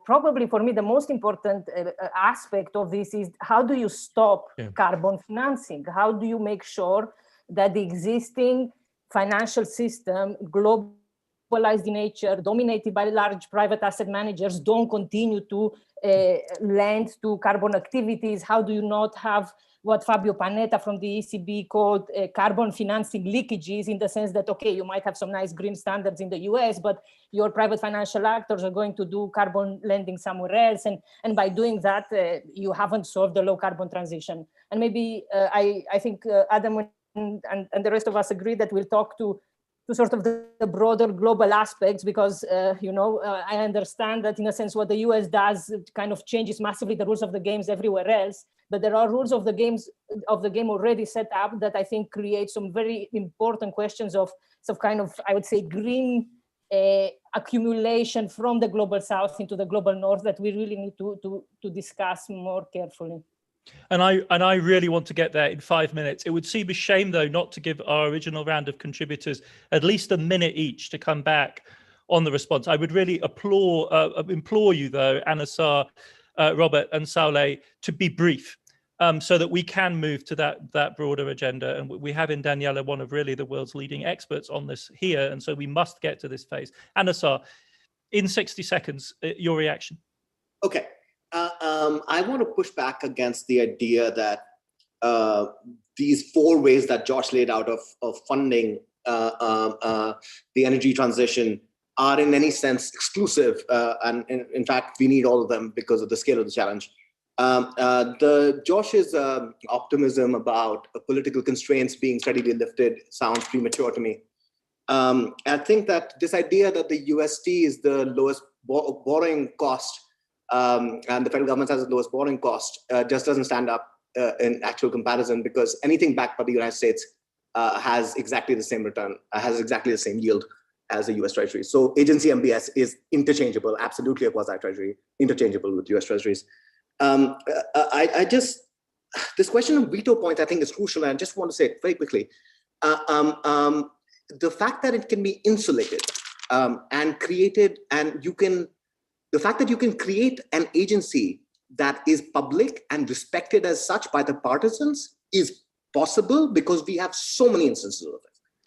probably for me, the most important aspect of this is how do you stop carbon financing? How do you make sure that the existing financial system, globalized in nature, dominated by large private asset managers, don't continue to lend to carbon activities? How do you not have what Fabio Panetta from the ECB called carbon financing leakages, in the sense that, okay, you might have some nice green standards in the US, but your private financial actors are going to do carbon lending somewhere else. And by doing that, you haven't solved the low carbon transition. And maybe I think Adam and the rest of us agree that we'll talk to sort of the broader global aspects, because I understand that in a sense what the US does kind of changes massively the rules of the games everywhere else, but there are rules of the game already set up that I think create some very important questions of kind of, I would say, green accumulation from the global south into the global north that we really need to discuss more carefully. And I really want to get there in 5 minutes. It would seem a shame, though, not to give our original round of contributors at least a minute each to come back on the response. I would really implore you, though, Anusar, Robert and Saule, to be brief, so that we can move to that broader agenda. And we have in Daniela one of really the world's leading experts on this here, and so we must get to this phase. Anusar, in 60 seconds, your reaction. Okay. I want to push back against the idea that these 4 ways that Josh laid out of funding the energy transition are in any sense exclusive. And in fact, we need all of them because of the scale of the challenge. Josh's optimism about political constraints being steadily lifted sounds premature to me. I think that this idea that the UST is the lowest borrowing cost and the federal government has the lowest borrowing cost just doesn't stand up in actual comparison, because anything backed by the United States has exactly the same return, has exactly the same yield as the US Treasury. So agency MBS is interchangeable, absolutely a quasi-treasury, interchangeable with US Treasuries. This question of veto point, I think, is crucial, and I just want to say it very quickly. The fact that it can be insulated and created, and the fact that you can create an agency that is public and respected as such by the partisans is possible because we have so many instances of it.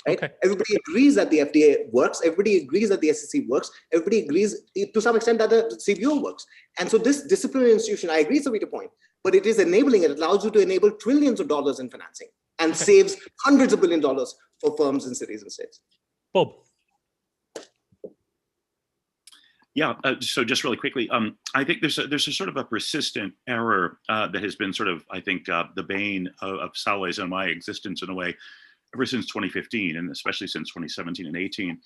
Right? Okay. Everybody agrees that the FDA works. Everybody agrees that the SEC works. Everybody agrees to some extent that the CBO works. And so this disciplinary institution, I agree it's a veto point, but it is enabling, it allows you to enable trillions of dollars in financing and saves hundreds of billions of dollars for firms and cities and states. Bob. Yeah, so just really quickly, I think there's a sort of a persistent error that has been sort of, I think, the bane of Saule's and my existence in a way ever since 2015, and especially since 2017 and 18,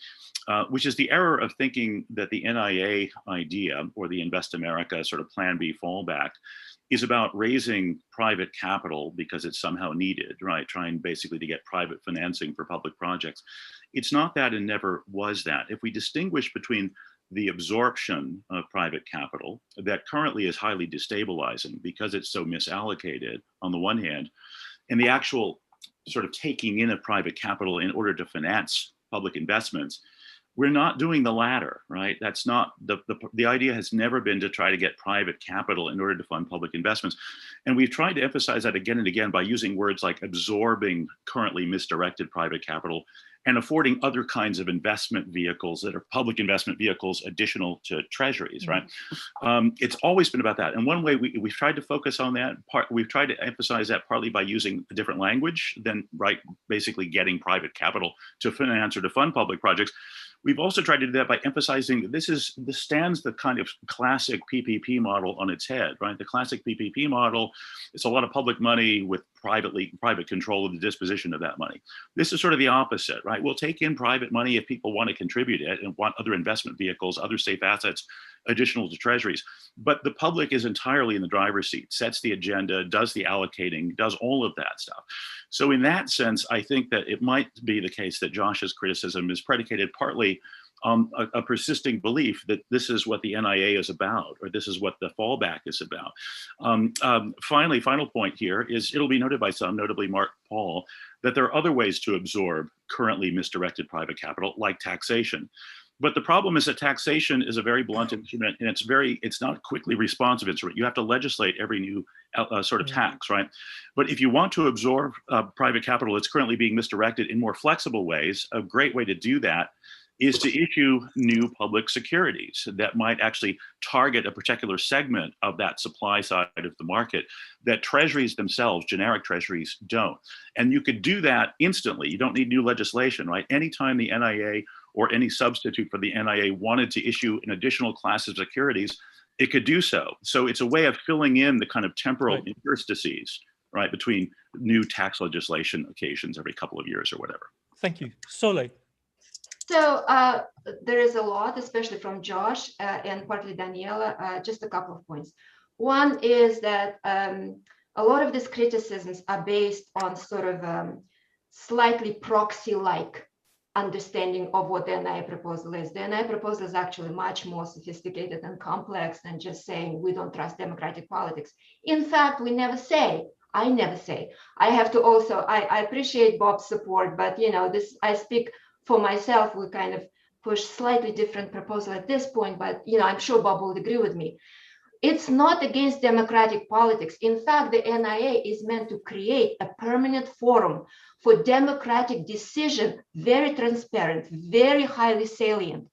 which is the error of thinking that the NIA idea or the Invest America sort of Plan B fallback is about raising private capital because it's somehow needed, right? Trying basically to get private financing for public projects. It's not that and never was that. If we distinguish between the absorption of private capital that currently is highly destabilizing because it's so misallocated on the one hand, and the actual sort of taking in of private capital in order to finance public investments, we're not doing the latter, right? That's not, the idea has never been to try to get private capital in order to fund public investments. And we've tried to emphasize that again and again by using words like absorbing currently misdirected private capital and affording other kinds of investment vehicles that are public investment vehicles additional to treasuries, right? It's always been about that. And one way we've tried to focus on that, we've tried to emphasize that partly by using a different language than, right, basically getting private capital to finance or to fund public projects. We've also tried to do that by emphasizing that this stands the kind of classic PPP model on its head, right? The classic PPP model is a lot of public money with private control of the disposition of that money. This is sort of the opposite, right? We'll take in private money if people want to contribute it and want other investment vehicles, other safe assets, additional to treasuries. But the public is entirely in the driver's seat, sets the agenda, does the allocating, does all of that stuff. So in that sense, I think that it might be the case that Josh's criticism is predicated partly on a persisting belief that this is what the NIA is about, or this is what the fallback is about. Final point here is it'll be noted by some, notably Mark Paul, that there are other ways to absorb currently misdirected private capital, like taxation. But the problem is that taxation is a very blunt instrument, and it's not quickly responsive instrument. You have to legislate every new sort of tax, right? But if you want to absorb private capital that's currently being misdirected in more flexible ways, a great way to do that is to issue new public securities that might actually target a particular segment of that supply side of the market that treasuries themselves, generic treasuries, don't. And you could do that instantly. You don't need new legislation, right? Anytime the NIA or any substitute for the NIA wanted to issue an additional class of securities, it could do so. So it's a way of filling in the kind of temporal interstices, right, between new tax legislation occasions every couple of years or whatever. Thank you. Saule. So there is a lot, especially from Josh and partly Daniela, just a couple of points. One is that a lot of these criticisms are based on sort of slightly proxy-like understanding of what the NIA proposal is. The NIA proposal is actually much more sophisticated and complex than just saying we don't trust democratic politics. In fact, we never say, I never say. I have to also, I appreciate Bob's support, but you know, this, I speak for myself, we kind of push slightly different proposal at this point, but you know, I'm sure Bob will agree with me. It's not against democratic politics. In fact, the NIA is meant to create a permanent forum for democratic decision, very transparent, very highly salient,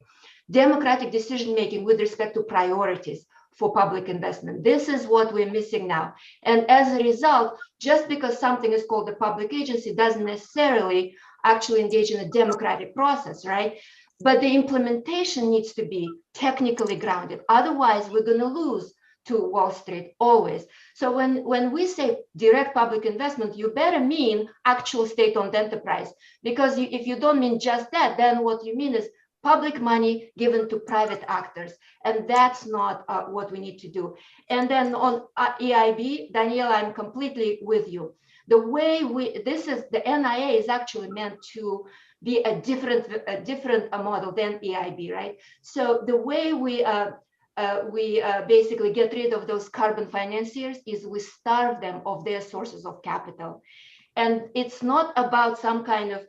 democratic decision-making with respect to priorities for public investment. This is what we're missing now. And as a result, just because something is called a public agency doesn't necessarily actually engage in a democratic process, right? But the implementation needs to be technically grounded. Otherwise, we're going to lose to Wall Street always. So when we say direct public investment, you better mean actual state-owned enterprise. Because if you don't mean just that, then what you mean is public money given to private actors. And that's not what we need to do. And then on EIB, Daniela, I'm completely with you. The way the NIA is actually meant to be a different model than EIB, right? So the way we basically get rid of those carbon financiers is we starve them of their sources of capital. And it's not about some kind of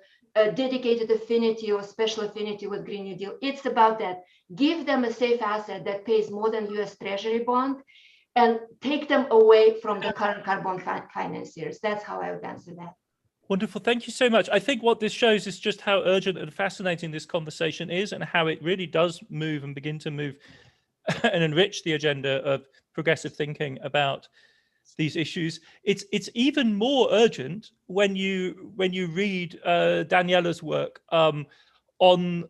dedicated affinity or special affinity with Green New Deal. It's about that. Give them a safe asset that pays more than US Treasury bond and take them away from the current carbon financiers. That's how I would answer that. Wonderful. Thank you so much. I think what this shows is just how urgent and fascinating this conversation is and how it really does move and begin to move and enrich the agenda of progressive thinking about these issues. It's even more urgent when you read Daniela's work on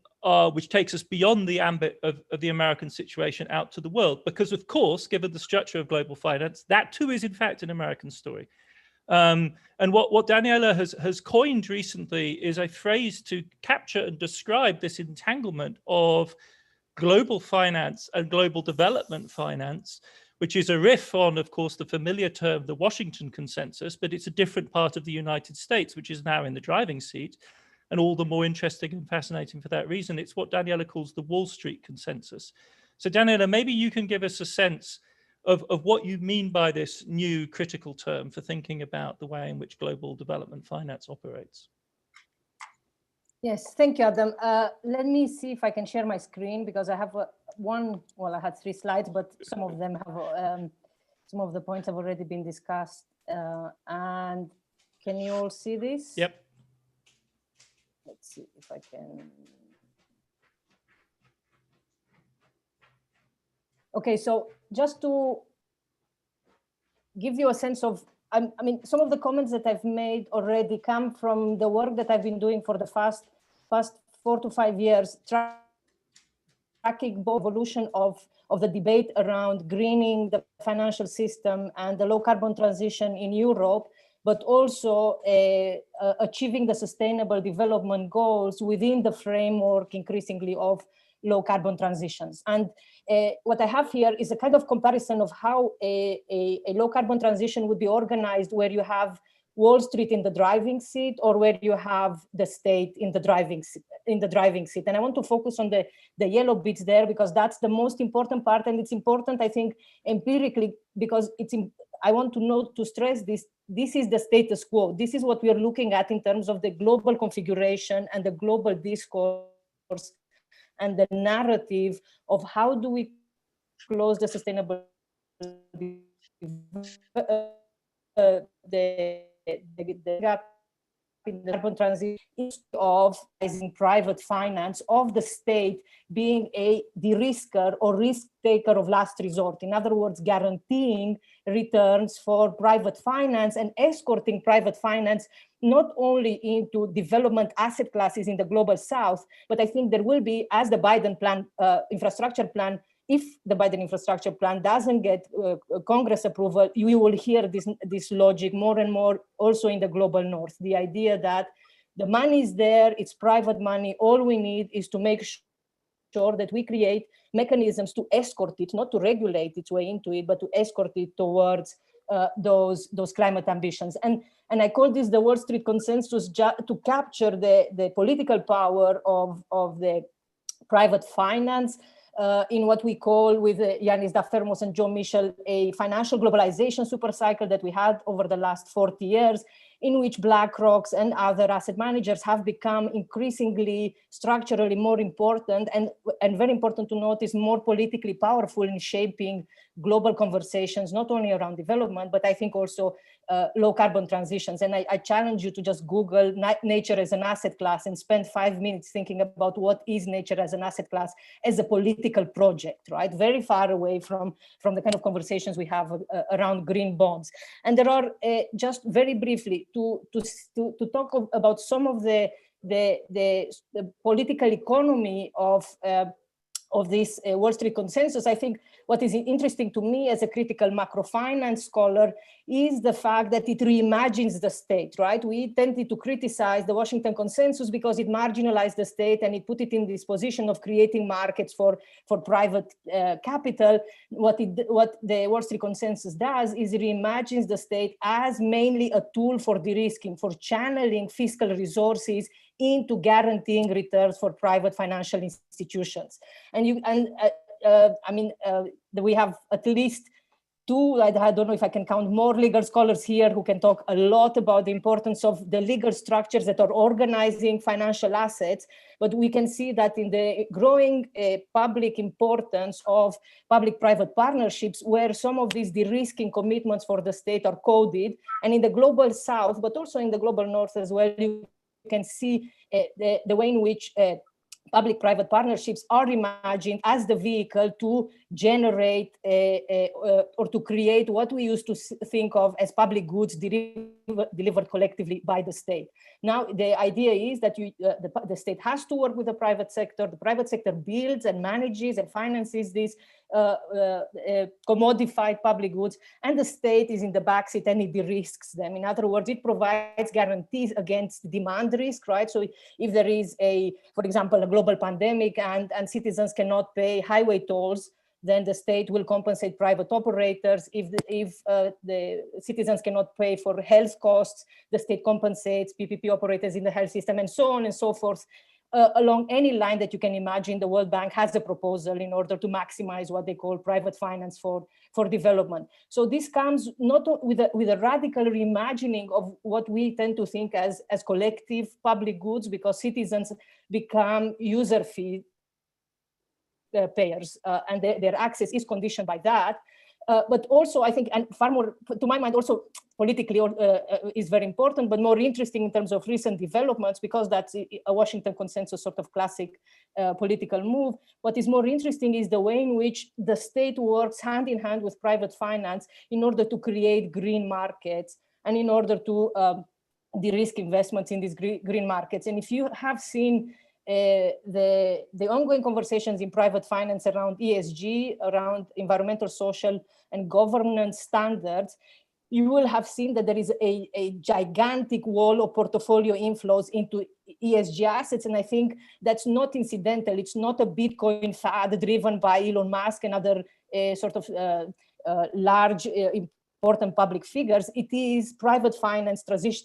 which takes us beyond the ambit of the American situation out to the world, because of course, given the structure of global finance, that too is in fact an American story. And what Daniela has coined recently is a phrase to capture and describe this entanglement of global finance and global development finance, which is a riff on, of course, the familiar term, the Washington Consensus, but it's a different part of the United States, which is now in the driving seat, and all the more interesting and fascinating for that reason. It's what Daniela calls the Wall Street Consensus. So Daniela, maybe you can give us a sense of what you mean by this new critical term for thinking about the way in which global development finance operates. Yes, thank you, Adam. Let me see if I can share my screen, because I have I had 3 slides, but some of them have, some of the points have already been discussed. And can you all see this? Yep. Let's see if I can. Okay, so just to give you a sense of, I mean, some of the comments that I've made already come from the work that I've been doing for the past 4 to 5 years, tracking both evolution of the debate around greening the financial system and the low carbon transition in Europe, but also achieving the sustainable development goals within the framework increasingly of low carbon transitions. And what I have here is a kind of comparison of how a low carbon transition would be organized, where you have Wall Street in the driving seat or where you have the state in the driving seat. And I want to focus on the yellow bits there, because that's the most important part. And it's important, I think, empirically, because I want to stress this. This is the status quo. This is what we are looking at in terms of the global configuration and the global discourse and the narrative of how do we close the sustainable the gap in the carbon transition of private finance, of the state being a de-risker or risk taker of last resort. In other words, guaranteeing returns for private finance and escorting private finance not only into development asset classes in the global south, but I think there will be, as the Biden plan, infrastructure plan, if the Biden infrastructure plan doesn't get Congress approval, you will hear this logic more and more also in the global north. The idea that the money is there, it's private money, all we need is to make sure that we create mechanisms to escort it, not to regulate its way into it, but to escort it towards those climate ambitions. And I call this the Wall Street consensus to capture the political power of the private finance, in what we call, with Yanis Daftermos and Joe Michel, a financial globalization supercycle that we had over the last 40 years, in which BlackRocks and other asset managers have become increasingly structurally more important and very important to notice, more politically powerful in shaping global conversations, not only around development, but I think also low carbon transitions. And I challenge you to just Google nature as an asset class and spend 5 minutes thinking about what is nature as an asset class as a political project, right? Very far away from the kind of conversations we have around green bonds. And there are, just very briefly, to talk about some of the political economy of this Wall Street consensus. I think what is interesting to me as a critical macrofinance scholar is the fact that it reimagines the state, right? We tended to criticize the Washington consensus because it marginalized the state and it put it in this position of creating markets for private capital. What the Wall Street consensus does is it reimagines the state as mainly a tool for de-risking, for channeling fiscal resources into guaranteeing returns for private financial institutions. We have at least two, I don't know if I can count more legal scholars here who can talk a lot about the importance of the legal structures that are organizing financial assets, but we can see that in the growing public importance of public-private partnerships, where some of these de-risking commitments for the state are coded, and in the global south, but also in the global north as well, you can see the way in which public-private partnerships are imagined as the vehicle to generate or to create what we used to think of as public goods delivered collectively by the state. Now, the idea is that the state has to work with the private sector. The private sector builds and manages and finances these commodified public goods, and the state is in the backseat and it de-risks them. In other words, it provides guarantees against demand risk, right? So if there is for example, a global pandemic and citizens cannot pay highway tolls, then the state will compensate private operators. If the citizens cannot pay for health costs, the state compensates PPP operators in the health system, and so on and so forth. Along any line that you can imagine, the World Bank has a proposal in order to maximize what they call private finance for development. So this comes not with a radical reimagining of what we tend to think as collective public goods, because citizens become user fee payers, and their access is conditioned by that. But also, I think, and far more, to my mind, also politically is very important, but more interesting in terms of recent developments, because that's a Washington consensus sort of classic political move. What is more interesting is the way in which the state works hand in hand with private finance in order to create green markets and in order to de-risk investments in these green markets. And if you have seen the ongoing conversations in private finance around ESG, around environmental, social, and governance standards, you will have seen that there is a gigantic wall of portfolio inflows into ESG assets. And I think that's not incidental. It's not a Bitcoin fad driven by Elon Musk and other large, important public figures. It is private finance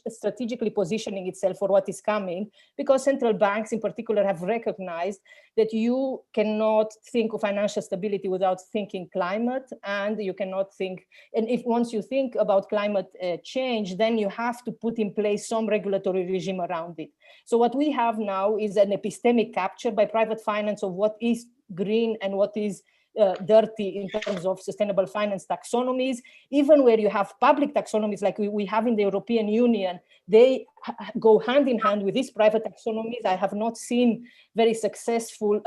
strategically positioning itself for what is coming, because central banks in particular have recognized that you cannot think of financial stability without thinking climate, and you cannot think, and if once you think about climate change, then you have to put in place some regulatory regime around it. So what we have now is an epistemic capture by private finance of what is green and what is dirty in terms of sustainable finance taxonomies. Even where you have public taxonomies like we have in the European Union, they go hand in hand with these private taxonomies. I have not seen very successful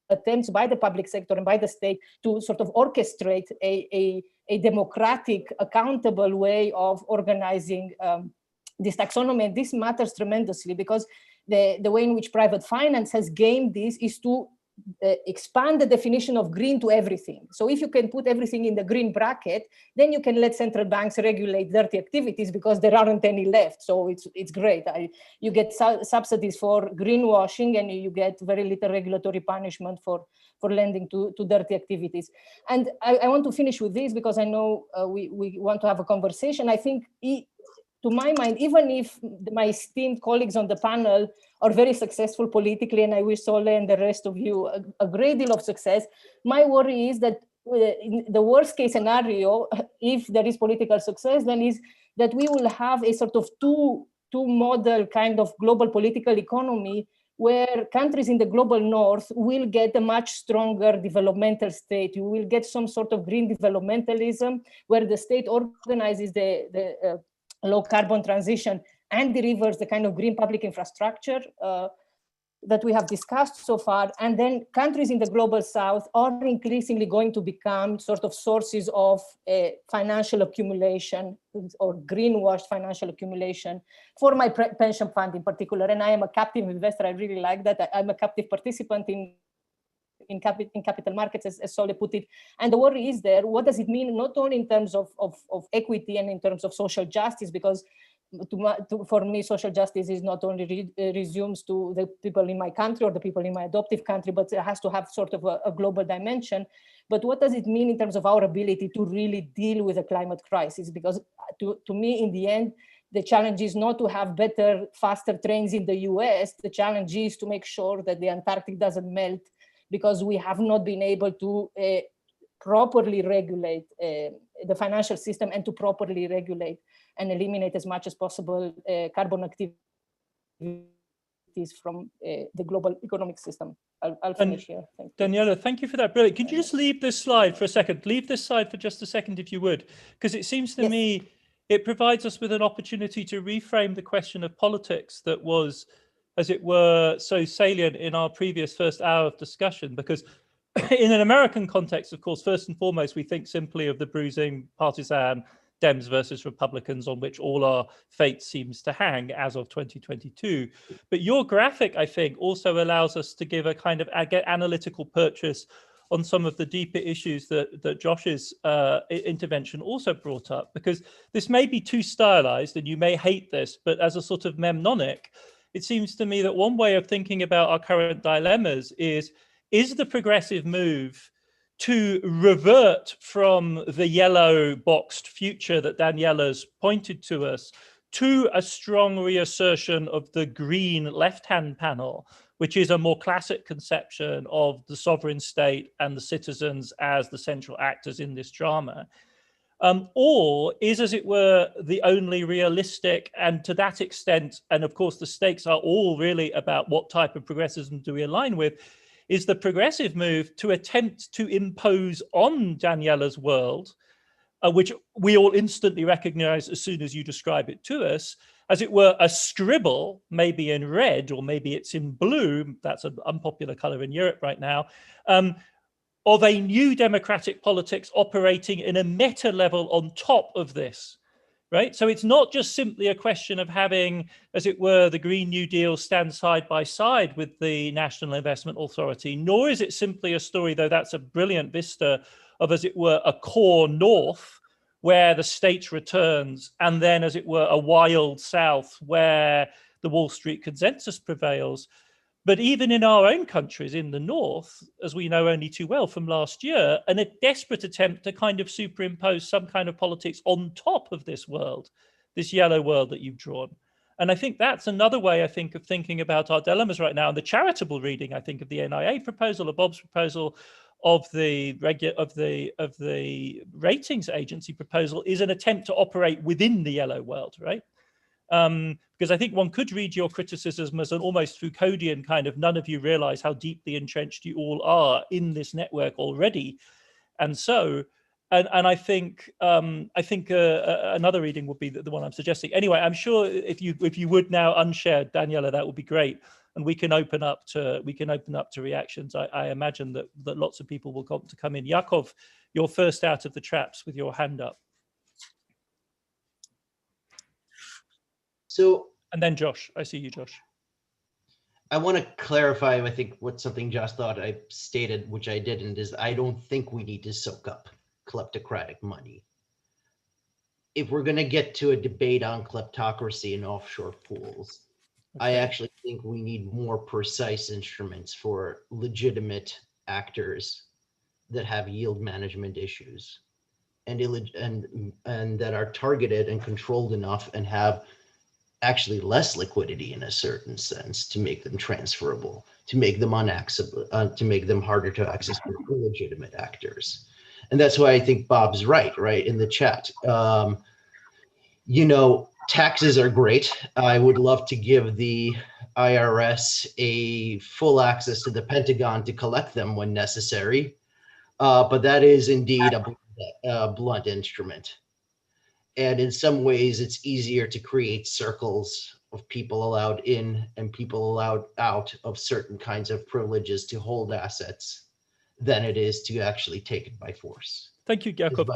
attempts by the public sector and by the state to sort of orchestrate a democratic, accountable way of organizing this taxonomy. And this matters tremendously, because the way in which private finance has gained this is to expand the definition of green to everything. So if you can put everything in the green bracket, then you can let central banks regulate dirty activities, because there aren't any left. So it's great. You get subsidies for greenwashing, and you get very little regulatory punishment for lending to dirty activities. And I want to finish with this, because I know we want to have a conversation. I think, to my mind, even if my esteemed colleagues on the panel are very successful politically, and I wish Saule and the rest of you a great deal of success, my worry is that in the worst case scenario, if there is political success, then is that we will have a sort of two model kind of global political economy, where countries in the global north will get a much stronger developmental state. You will get some sort of green developmentalism, where the state organizes the low carbon transition and delivers the kind of green public infrastructure that we have discussed so far. And then countries in the global south are increasingly going to become sort of sources of financial accumulation, or greenwashed financial accumulation, for my pension fund in particular. And I am a captive investor. I really like that. I'm a captive participant in capital markets, as Saule put it. And the worry is there, what does it mean, not only in terms of equity and in terms of social justice, because for me, social justice is not only resumes to the people in my country or the people in my adoptive country, but it has to have sort of a global dimension. But what does it mean in terms of our ability to really deal with the climate crisis? Because to me, in the end, the challenge is not to have better, faster trains in the US. The challenge is to make sure that the Antarctic doesn't melt, because we have not been able to properly regulate the financial system, and to properly regulate and eliminate as much as possible carbon activities from the global economic system. I'll finish here. Thank you. Daniela, thank you for that. Brilliant. Could you just leave this slide for a second? Leave this slide for just a second, if you would, because it seems to me it provides us with an opportunity to reframe the question of politics that was, as it were, so salient in our previous first hour of discussion. Because in an American context, of course, first and foremost, we think simply of the bruising partisan Dems versus Republicans, on which all our fate seems to hang as of 2022. But your graphic, I think, also allows us to give a kind of analytical purchase on some of the deeper issues that Josh's intervention also brought up, because this may be too stylized and you may hate this, but as a sort of memnonic, it seems to me that one way of thinking about our current dilemmas is the progressive move to revert from the yellow boxed future that Daniela's pointed to us to a strong reassertion of the green left-hand panel, which is a more classic conception of the sovereign state and the citizens as the central actors in this drama? Or is, as it were, the only realistic, and to that extent, and of course the stakes are all really about what type of progressivism do we align with, is the progressive move to attempt to impose on Daniela's world, which we all instantly recognize as soon as you describe it to us, as it were, a scribble, maybe in red or maybe it's in blue, that's an unpopular color in Europe right now, of a new democratic politics operating in a meta level on top of this, right? So it's not just simply a question of having, as it were, the Green New Deal stand side by side with the National Investment Authority, nor is it simply a story, though that's a brilliant vista, of, as it were, a core north where the state returns, and then, as it were, a wild south where the Wall Street consensus prevails. But even in our own countries in the north, as we know only too well from last year, and a desperate attempt to kind of superimpose some kind of politics on top of this world, this yellow world that you've drawn. And I think that's another way, I think, of thinking about our dilemmas right now. And the charitable reading, I think, of the NIA proposal, of Bob's proposal, of the ratings agency proposal is an attempt to operate within the yellow world, right? Because I think one could read your criticism as an almost Foucauldian kind of, none of you realize how deeply entrenched you all are in this network already. And so, and I think another reading would be the one I'm suggesting. Anyway, I'm sure if you would now unshare, Daniela, that would be great. And we can open up to reactions. I imagine that lots of people will want to come in. Yakov, you're first out of the traps with your hand up. So, and then Josh, I see you, Josh. I want to clarify, I think, something Josh thought I stated, which I didn't, is I don't think we need to soak up kleptocratic money. If we're going to get to a debate on kleptocracy and offshore pools, okay, I actually think we need more precise instruments for legitimate actors that have yield management issues and that are targeted and controlled enough and have actually less liquidity in a certain sense to make them transferable, to make them unaccessible, to make them harder to access for illegitimate actors. And that's why I think Bob's right in the chat. You know, taxes are great. I would love to give the IRS a full access to the Pentagon to collect them when necessary. But that is indeed a blunt instrument. And in some ways, it's easier to create circles of people allowed in and people allowed out of certain kinds of privileges to hold assets than it is to actually take it by force. Thank you, Yakov.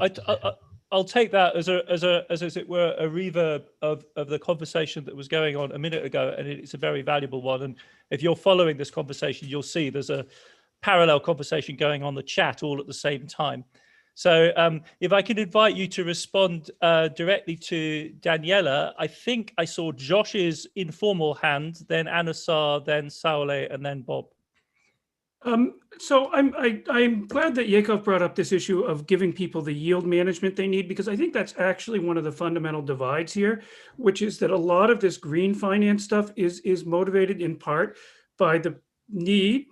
I'll take that as it were a reverb of the conversation that was going on a minute ago, and it's a very valuable one. And if you're following this conversation, you'll see there's a parallel conversation going on the chat all at the same time. So if I could invite you to respond directly to Daniela, I think I saw Josh's informal hand, then Anusar, then Saule, and then Bob. So I'm glad that Yakov brought up this issue of giving people the yield management they need, because I think that's actually one of the fundamental divides here, which is that a lot of this green finance stuff is motivated in part by the need,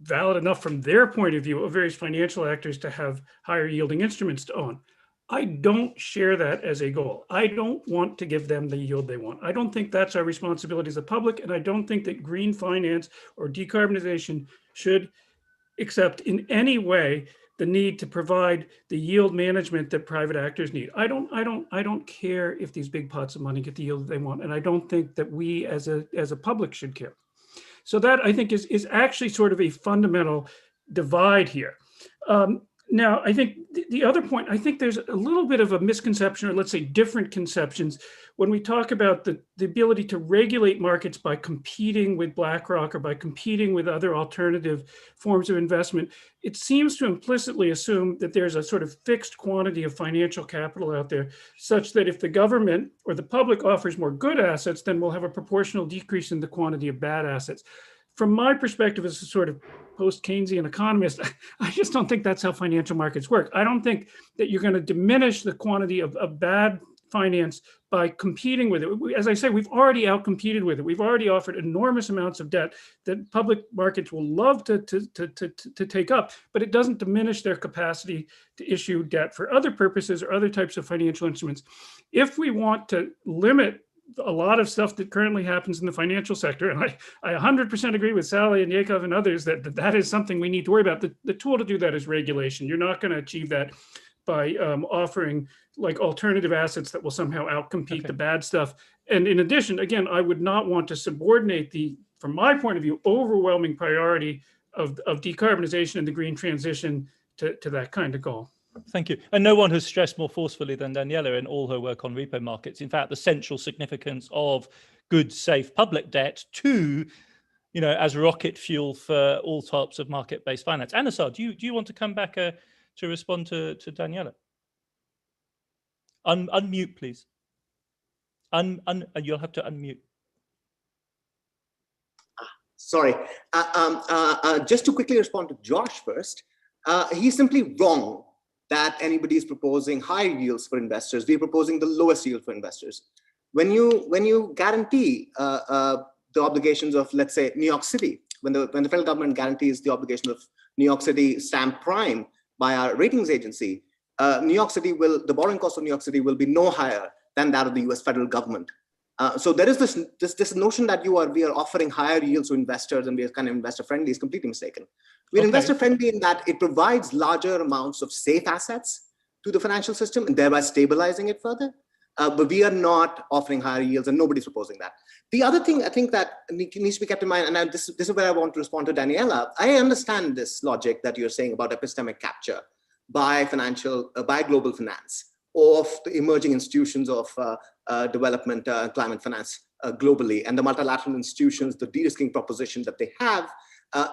valid enough from their point of view, of various financial actors to have higher yielding instruments to own. I don't share that as a goal. I don't want to give them the yield they want. I don't think that's our responsibility as a public, and I don't think that green finance or decarbonization should accept in any way the need to provide the yield management that private actors need. I don't care if these big pots of money get the yield that they want, and I don't think that we as a public should care. So that, I think, is actually sort of a fundamental divide here. Now, I think the other point, I think there's a little bit of a misconception, or let's say different conceptions, when we talk about the ability to regulate markets by competing with BlackRock or by competing with other alternative forms of investment. It seems to implicitly assume that there's a sort of fixed quantity of financial capital out there, such that if the government or the public offers more good assets, then we'll have a proportional decrease in the quantity of bad assets. From my perspective as a sort of post-Keynesian economist, I just don't think that's how financial markets work. I don't think that you're going to diminish the quantity of bad finance by competing with it. As I say, we've already outcompeted with it. We've already offered enormous amounts of debt that public markets will love to take up, but it doesn't diminish their capacity to issue debt for other purposes or other types of financial instruments. If we want to limit a lot of stuff that currently happens in the financial sector, and I 100% agree with Saule and Yakov and others that is something we need to worry about. The tool to do that is regulation. You're not going to achieve that by offering like alternative assets that will somehow outcompete the bad stuff. And in addition, again, I would not want to subordinate the, from my point of view, overwhelming priority of decarbonization and the green transition to that kind of goal. Thank you. And no one has stressed more forcefully than Daniela in all her work on repo markets, in fact, the central significance of good, safe public debt to, as rocket fuel for all types of market-based finance. Anusar, do you want to come back to respond to Daniela? Unmute, please. You'll have to unmute. Sorry. Just to quickly respond to Josh first, he's simply wrong that anybody is proposing higher yields for investors. We're proposing the lowest yield for investors. When you guarantee the obligations of, let's say, New York City, when the federal government guarantees the obligation of New York City stamp prime by our ratings agency, the borrowing cost of New York City will be no higher than that of the US federal government. So there is this notion that we are offering higher yields to investors and we are kind of investor friendly is completely mistaken. We're investor friendly in that it provides larger amounts of safe assets to the financial system and thereby stabilizing it further. But we are not offering higher yields and nobody's proposing that. The other thing I think that needs to be kept in mind, and this is where I want to respond to Daniela. I understand this logic that you're saying about epistemic capture by global finance of the emerging institutions of development, climate finance globally, and the multilateral institutions, the de-risking proposition that they have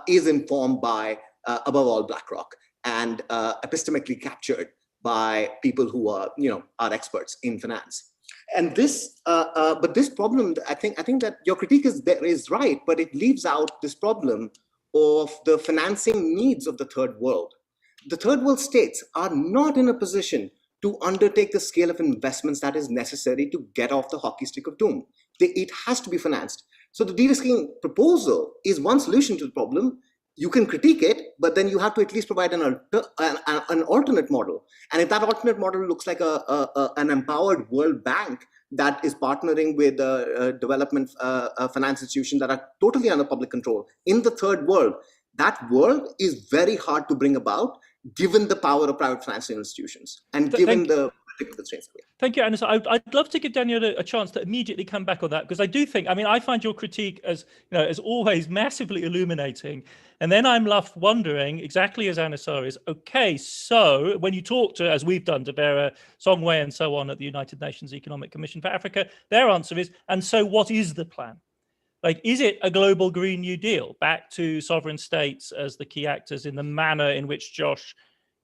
is informed by, above all, BlackRock, and epistemically captured by people who are experts in finance. And but this problem, I think that your critique is right, but it leaves out this problem of the financing needs of the third world. The third world states are not in a position to undertake the scale of investments that is necessary to get off the hockey stick of doom. It has to be financed. So the de-risking proposal is one solution to the problem. You can critique it, but then you have to at least provide an alternate model. And if that alternate model looks like an empowered World Bank that is partnering with development finance institutions that are totally under public control in the third world, that world is very hard to bring about given the power of private financial institutions and given the constraints. Thank you, Anusar. I'd love to give Daniela a chance to immediately come back on that, because I do think, I find your critique as always massively illuminating. And then I'm left wondering, exactly as Anusar is, okay, so when you talk to, as we've done, to Vera Songway and so on at the United Nations Economic Commission for Africa, their answer is, and so what is the plan? Like, is it a global Green New Deal back to sovereign states as the key actors in the manner in which Josh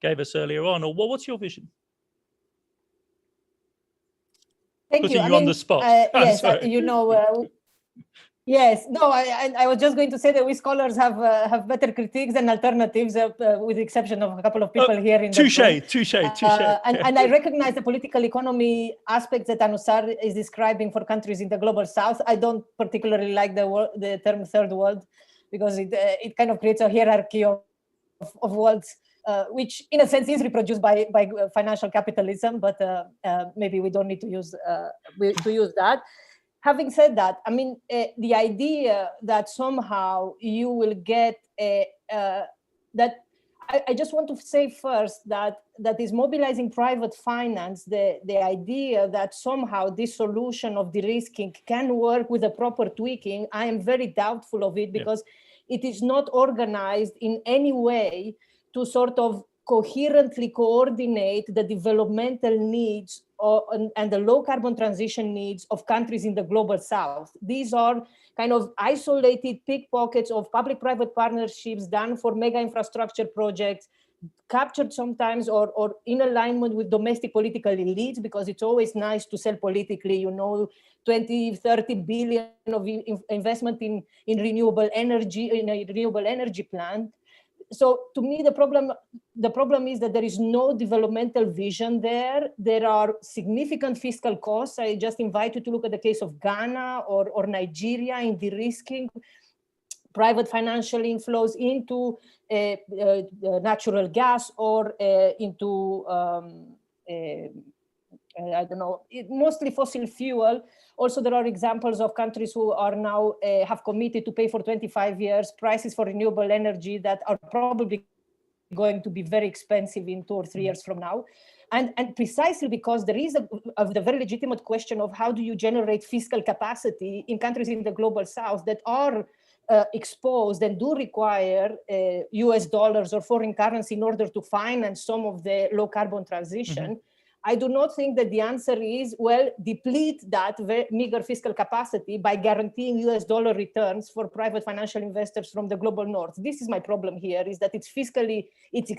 gave us earlier on? Or what's your vision? Thank you. On the spot. Yes, yes. No, I was just going to say that we scholars have better critiques and alternatives, with the exception of a couple of people here in the room. Touche. And I recognize the political economy aspects that Anusar is describing for countries in the global south. I don't particularly like the term third world, because it kind of creates a hierarchy of worlds, which in a sense is reproduced by financial capitalism, but maybe we don't need to use that. Having said that, the idea that somehow you will get that, I just want to say first that is mobilizing private finance, the idea that somehow this solution of de-risking can work with a proper tweaking, I am very doubtful of it, because it is not organized in any way to sort of coherently coordinate the developmental needs and the low carbon transition needs of countries in the global south. These are kind of isolated pickpockets of public-private partnerships done for mega infrastructure projects, captured sometimes or in alignment with domestic political elites, because it's always nice to sell politically, 20, 30 billion of investment in renewable energy, in a renewable energy plant. So to me, the problem is that there is no developmental vision there. There are significant fiscal costs. I just invite you to look at the case of Ghana or Nigeria in de-risking private financial inflows into natural gas or into, mostly fossil fuel. Also, there are examples of countries who are now have committed to pay for 25 years prices for renewable energy that are probably going to be very expensive in 2 or 3 years from now. And precisely because there is the very legitimate question of how do you generate fiscal capacity in countries in the global south that are exposed and do require US dollars or foreign currency in order to finance some of the low carbon transition. I do not think that the answer is, well, deplete that meager fiscal capacity by guaranteeing US dollar returns for private financial investors from the global north. This is my problem here, is that it's fiscally, it's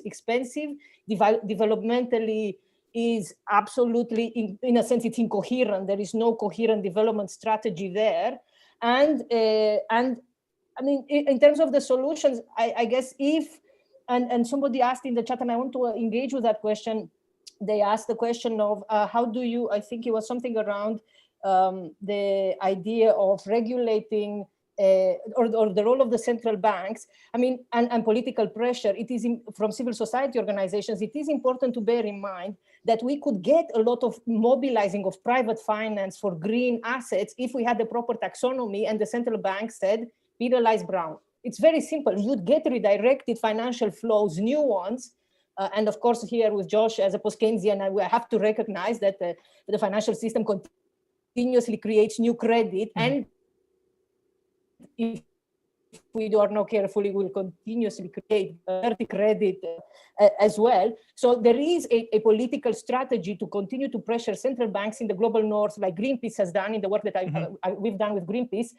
expensive, developmentally is absolutely, in a sense, it's incoherent. There is no coherent development strategy there. And I mean, in terms of the solutions, I guess if, and somebody asked in the chat, and I want to engage with that question, they asked the question of how do you, I think it was something around the idea of regulating or the role of the central banks, I mean, and political pressure. It is from civil society organizations, it is important to bear in mind that we could get a lot of mobilizing of private finance for green assets if we had the proper taxonomy and the central bank said, penalize brown. It's very simple. You'd get redirected financial flows, new ones. And of course, here with Josh as a post-Keynesian, I have to recognize that the financial system continuously creates new credit. And if we are not carefully, we'll continuously create dirty credit as well. So there is a political strategy to continue to pressure central banks in the global north, like Greenpeace has done in the work that we've done with Greenpeace,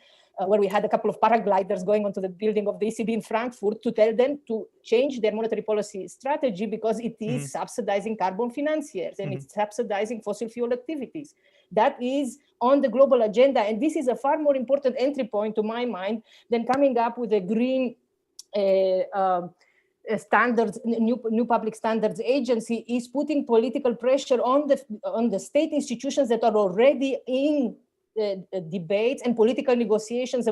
where we had a couple of paragliders going onto the building of the ECB in Frankfurt to tell them to change their monetary policy strategy because it is subsidizing carbon financiers and it's subsidizing fossil fuel activities. That is on the global agenda. And this is a far more important entry point to my mind than coming up with a green standards, new public standards agency is putting political pressure on the state institutions that are already in debates and political negotiations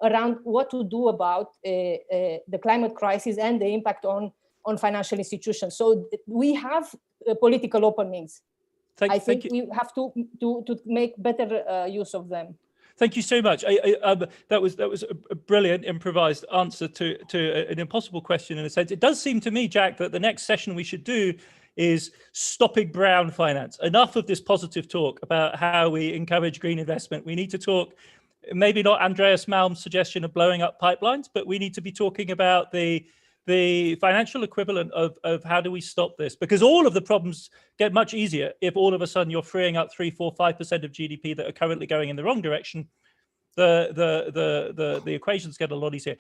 around what to do about the climate crisis and the impact on financial institutions. So we have political openings. I think we have to make better use of them. Thank you so much. That was a brilliant improvised answer to an impossible question in a sense. It does seem to me, Jack, that the next session we should do is stopping brown finance. Enough of this positive talk about how we encourage green investment. We need to talk, maybe not Andreas Malm's suggestion of blowing up pipelines, but we need to be talking about the financial equivalent of how do we stop this? Because all of the problems get much easier if all of a sudden you're freeing up 3, 4, 5% of GDP that are currently going in the wrong direction. The equations get a lot easier.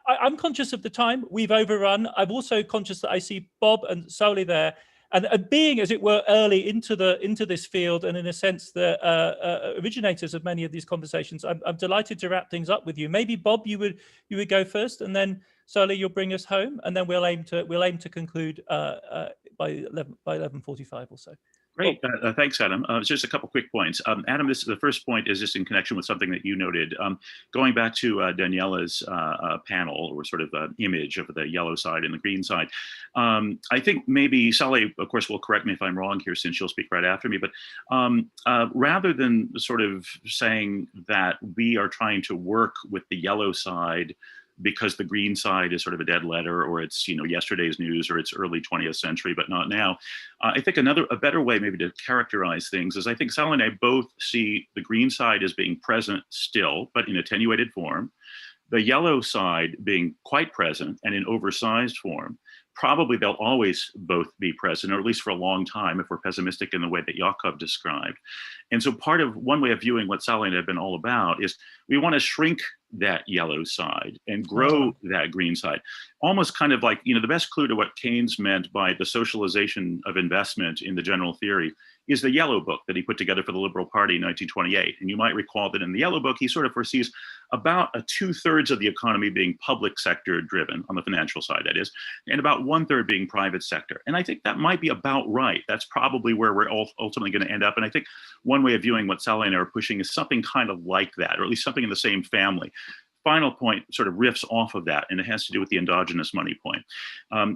I'm conscious of the time. We've overrun. I'm also conscious that I see Bob and Saule there, and being, as it were, early into this field, and in a sense the originators of many of these conversations. I'm delighted to wrap things up with you. Maybe Bob, you would go first, and then Saule, you'll bring us home, and then we'll aim to conclude by 11:45 or so. Great, thanks, Adam. Just a couple quick points. Adam, the first point is just in connection with something that you noted. Going back to Daniela's panel, or sort of image of the yellow side and the green side. I think maybe Saule, of course, will correct me if I'm wrong here, since she'll speak right after me. But rather than sort of saying that we are trying to work with the yellow side because the green side is sort of a dead letter, or it's, you know, yesterday's news, or it's early 20th century, but not now. I think a better way maybe to characterize things is, I think Saule and I both see the green side as being present still, but in attenuated form. The yellow side being quite present and in oversized form. Probably they'll always both be present, or at least for a long time, if we're pessimistic in the way that Yakov described. And so one way of viewing what Saule and I have been all about is we want to shrink that yellow side and grow that green side. Almost kind of like, you know, the best clue to what Keynes meant by the socialization of investment in the general theory is the Yellow Book that he put together for the Liberal Party in 1928. And you might recall that in the Yellow Book, he sort of foresees about 2/3 of the economy being public sector driven, on the financial side, that is, and about 1/3 being private sector. And I think that might be about right. That's probably where we're ultimately going to end up. And I think one way of viewing what Saule and I are pushing is something kind of like that, or at least something in the same family. Final point sort of riffs off of that, and it has to do with the endogenous money point.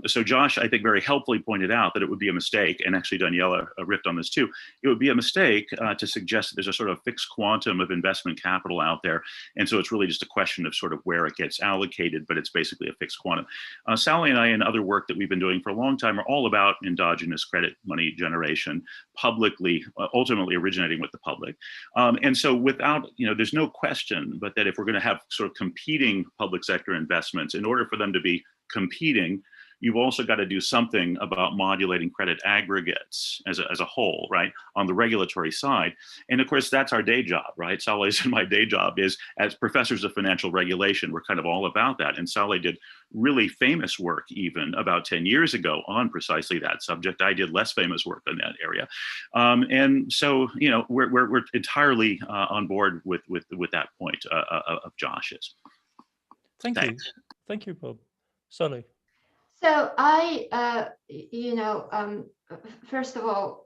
So Josh, I think, very helpfully pointed out that it would be a mistake, and actually Daniela riffed on this too, it would be a mistake to suggest that there's a sort of fixed quantum of investment capital out there, and so it's really just a question of sort of where it gets allocated, but it's basically a fixed quantum. Saule and I, and other work that we've been doing for a long time, are all about endogenous credit money generation, publicly, ultimately originating with the public. And so without, you know, there's no question but that if we're going to have sort of competing public sector investments, in order for them to be competing, you've also got to do something about modulating credit aggregates as a whole, right, on the regulatory side. And of course, that's our day job, right? Saule's and my day job is, as professors of financial regulation, we're kind of all about that. And Saule did really famous work even about 10 years ago on precisely that subject. I did less famous work in that area. And so, you know, we're entirely on board with that point of Josh's. Thank you. Thank you, Bob. Saule. So I, first of all,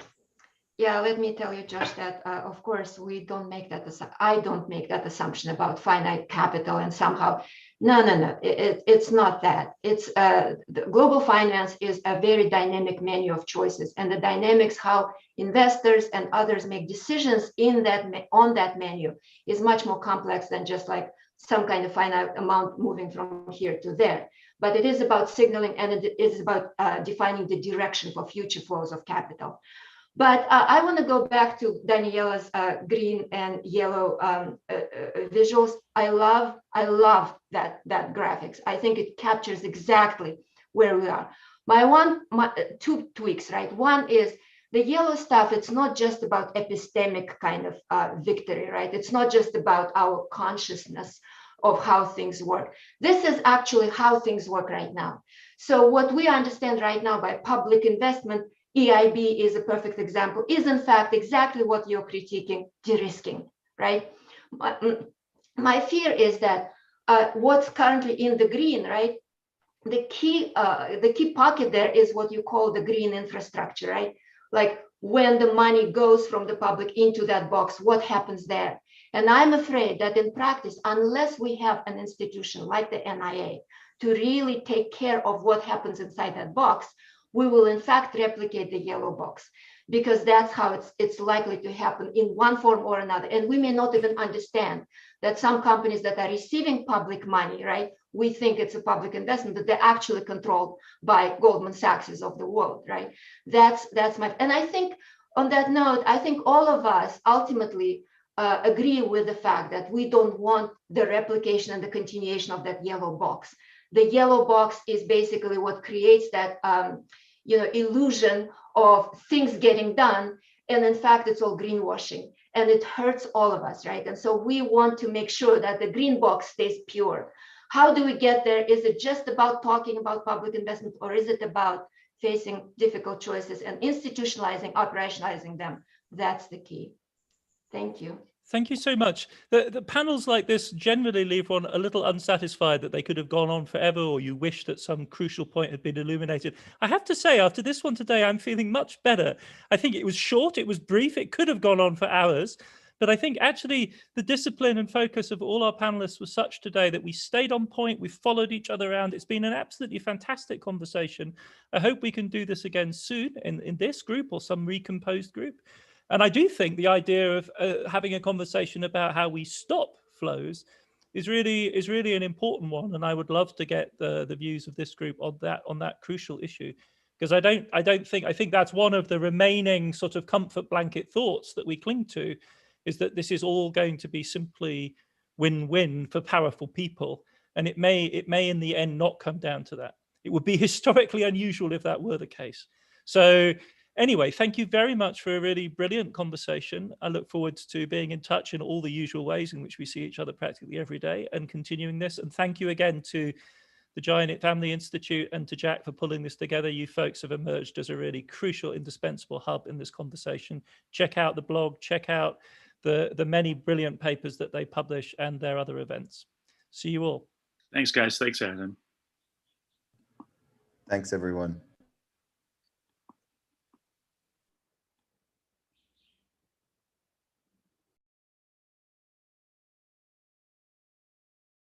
yeah, let me tell you, Josh, that of course we don't make that. I don't make that assumption about finite capital and somehow, no. It's not that. It's the global finance is a very dynamic menu of choices, and the dynamics how investors and others make decisions in that on that menu is much more complex than just like some kind of finite amount moving from here to there. But it is about signaling, and it is about defining the direction for future flows of capital. But I want to go back to Daniela's green and yellow visuals. I love that graphics. I think it captures exactly where we are. My two tweaks, right? One is the yellow stuff. It's not just about epistemic kind of victory, right? It's not just about our consciousness of how things work. This is actually how things work right now. So what we understand right now by public investment, EIB is a perfect example, is in fact exactly what you're critiquing, de-risking, right? My fear is that what's currently in the green, right? The key pocket there is what you call the green infrastructure, right? Like when the money goes from the public into that box, what happens there? And I'm afraid that in practice, unless we have an institution like the NIA to really take care of what happens inside that box, we will in fact replicate the yellow box, because that's how it's likely to happen in one form or another. And we may not even understand that some companies that are receiving public money, right? We think it's a public investment, but they're actually controlled by Goldman Sachs of the world, right? That's and I think on that note, I think all of us ultimately agree with the fact that we don't want the replication and the continuation of that yellow box. The yellow box is basically what creates that illusion of things getting done, and in fact it's all greenwashing, and it hurts all of us, right? And so we want to make sure that the green box stays pure. How do we get there? Is it just about talking about public investment, or is it about facing difficult choices and institutionalizing, operationalizing them? That's the key. Thank you. Thank you so much. The panels like this generally leave one a little unsatisfied that they could have gone on forever, or you wish that some crucial point had been illuminated. I have to say, after this one today, I'm feeling much better. I think it was short, it was brief, it could have gone on for hours. But I think actually the discipline and focus of all our panelists was such today that we stayed on point, we followed each other around. It's been an absolutely fantastic conversation. I hope we can do this again soon in this group or some recomposed group. And I do think the idea of having a conversation about how we stop flows is really an important one. And I would love to get the views of this group on that crucial issue, because I think that's one of the remaining sort of comfort blanket thoughts that we cling to, is that this is all going to be simply win-win for powerful people. And it may in the end not come down to that. It would be historically unusual if that were the case. So anyway, thank you very much for a really brilliant conversation. I look forward to being in touch in all the usual ways in which we see each other practically every day and continuing this. And thank you again to the Giant Family Institute and to Jack for pulling this together. You folks have emerged as a really crucial, indispensable hub in this conversation. Check out the blog, check out the many brilliant papers that they publish and their other events. See you all. Thanks, guys. Thanks, Adam. Thanks, everyone.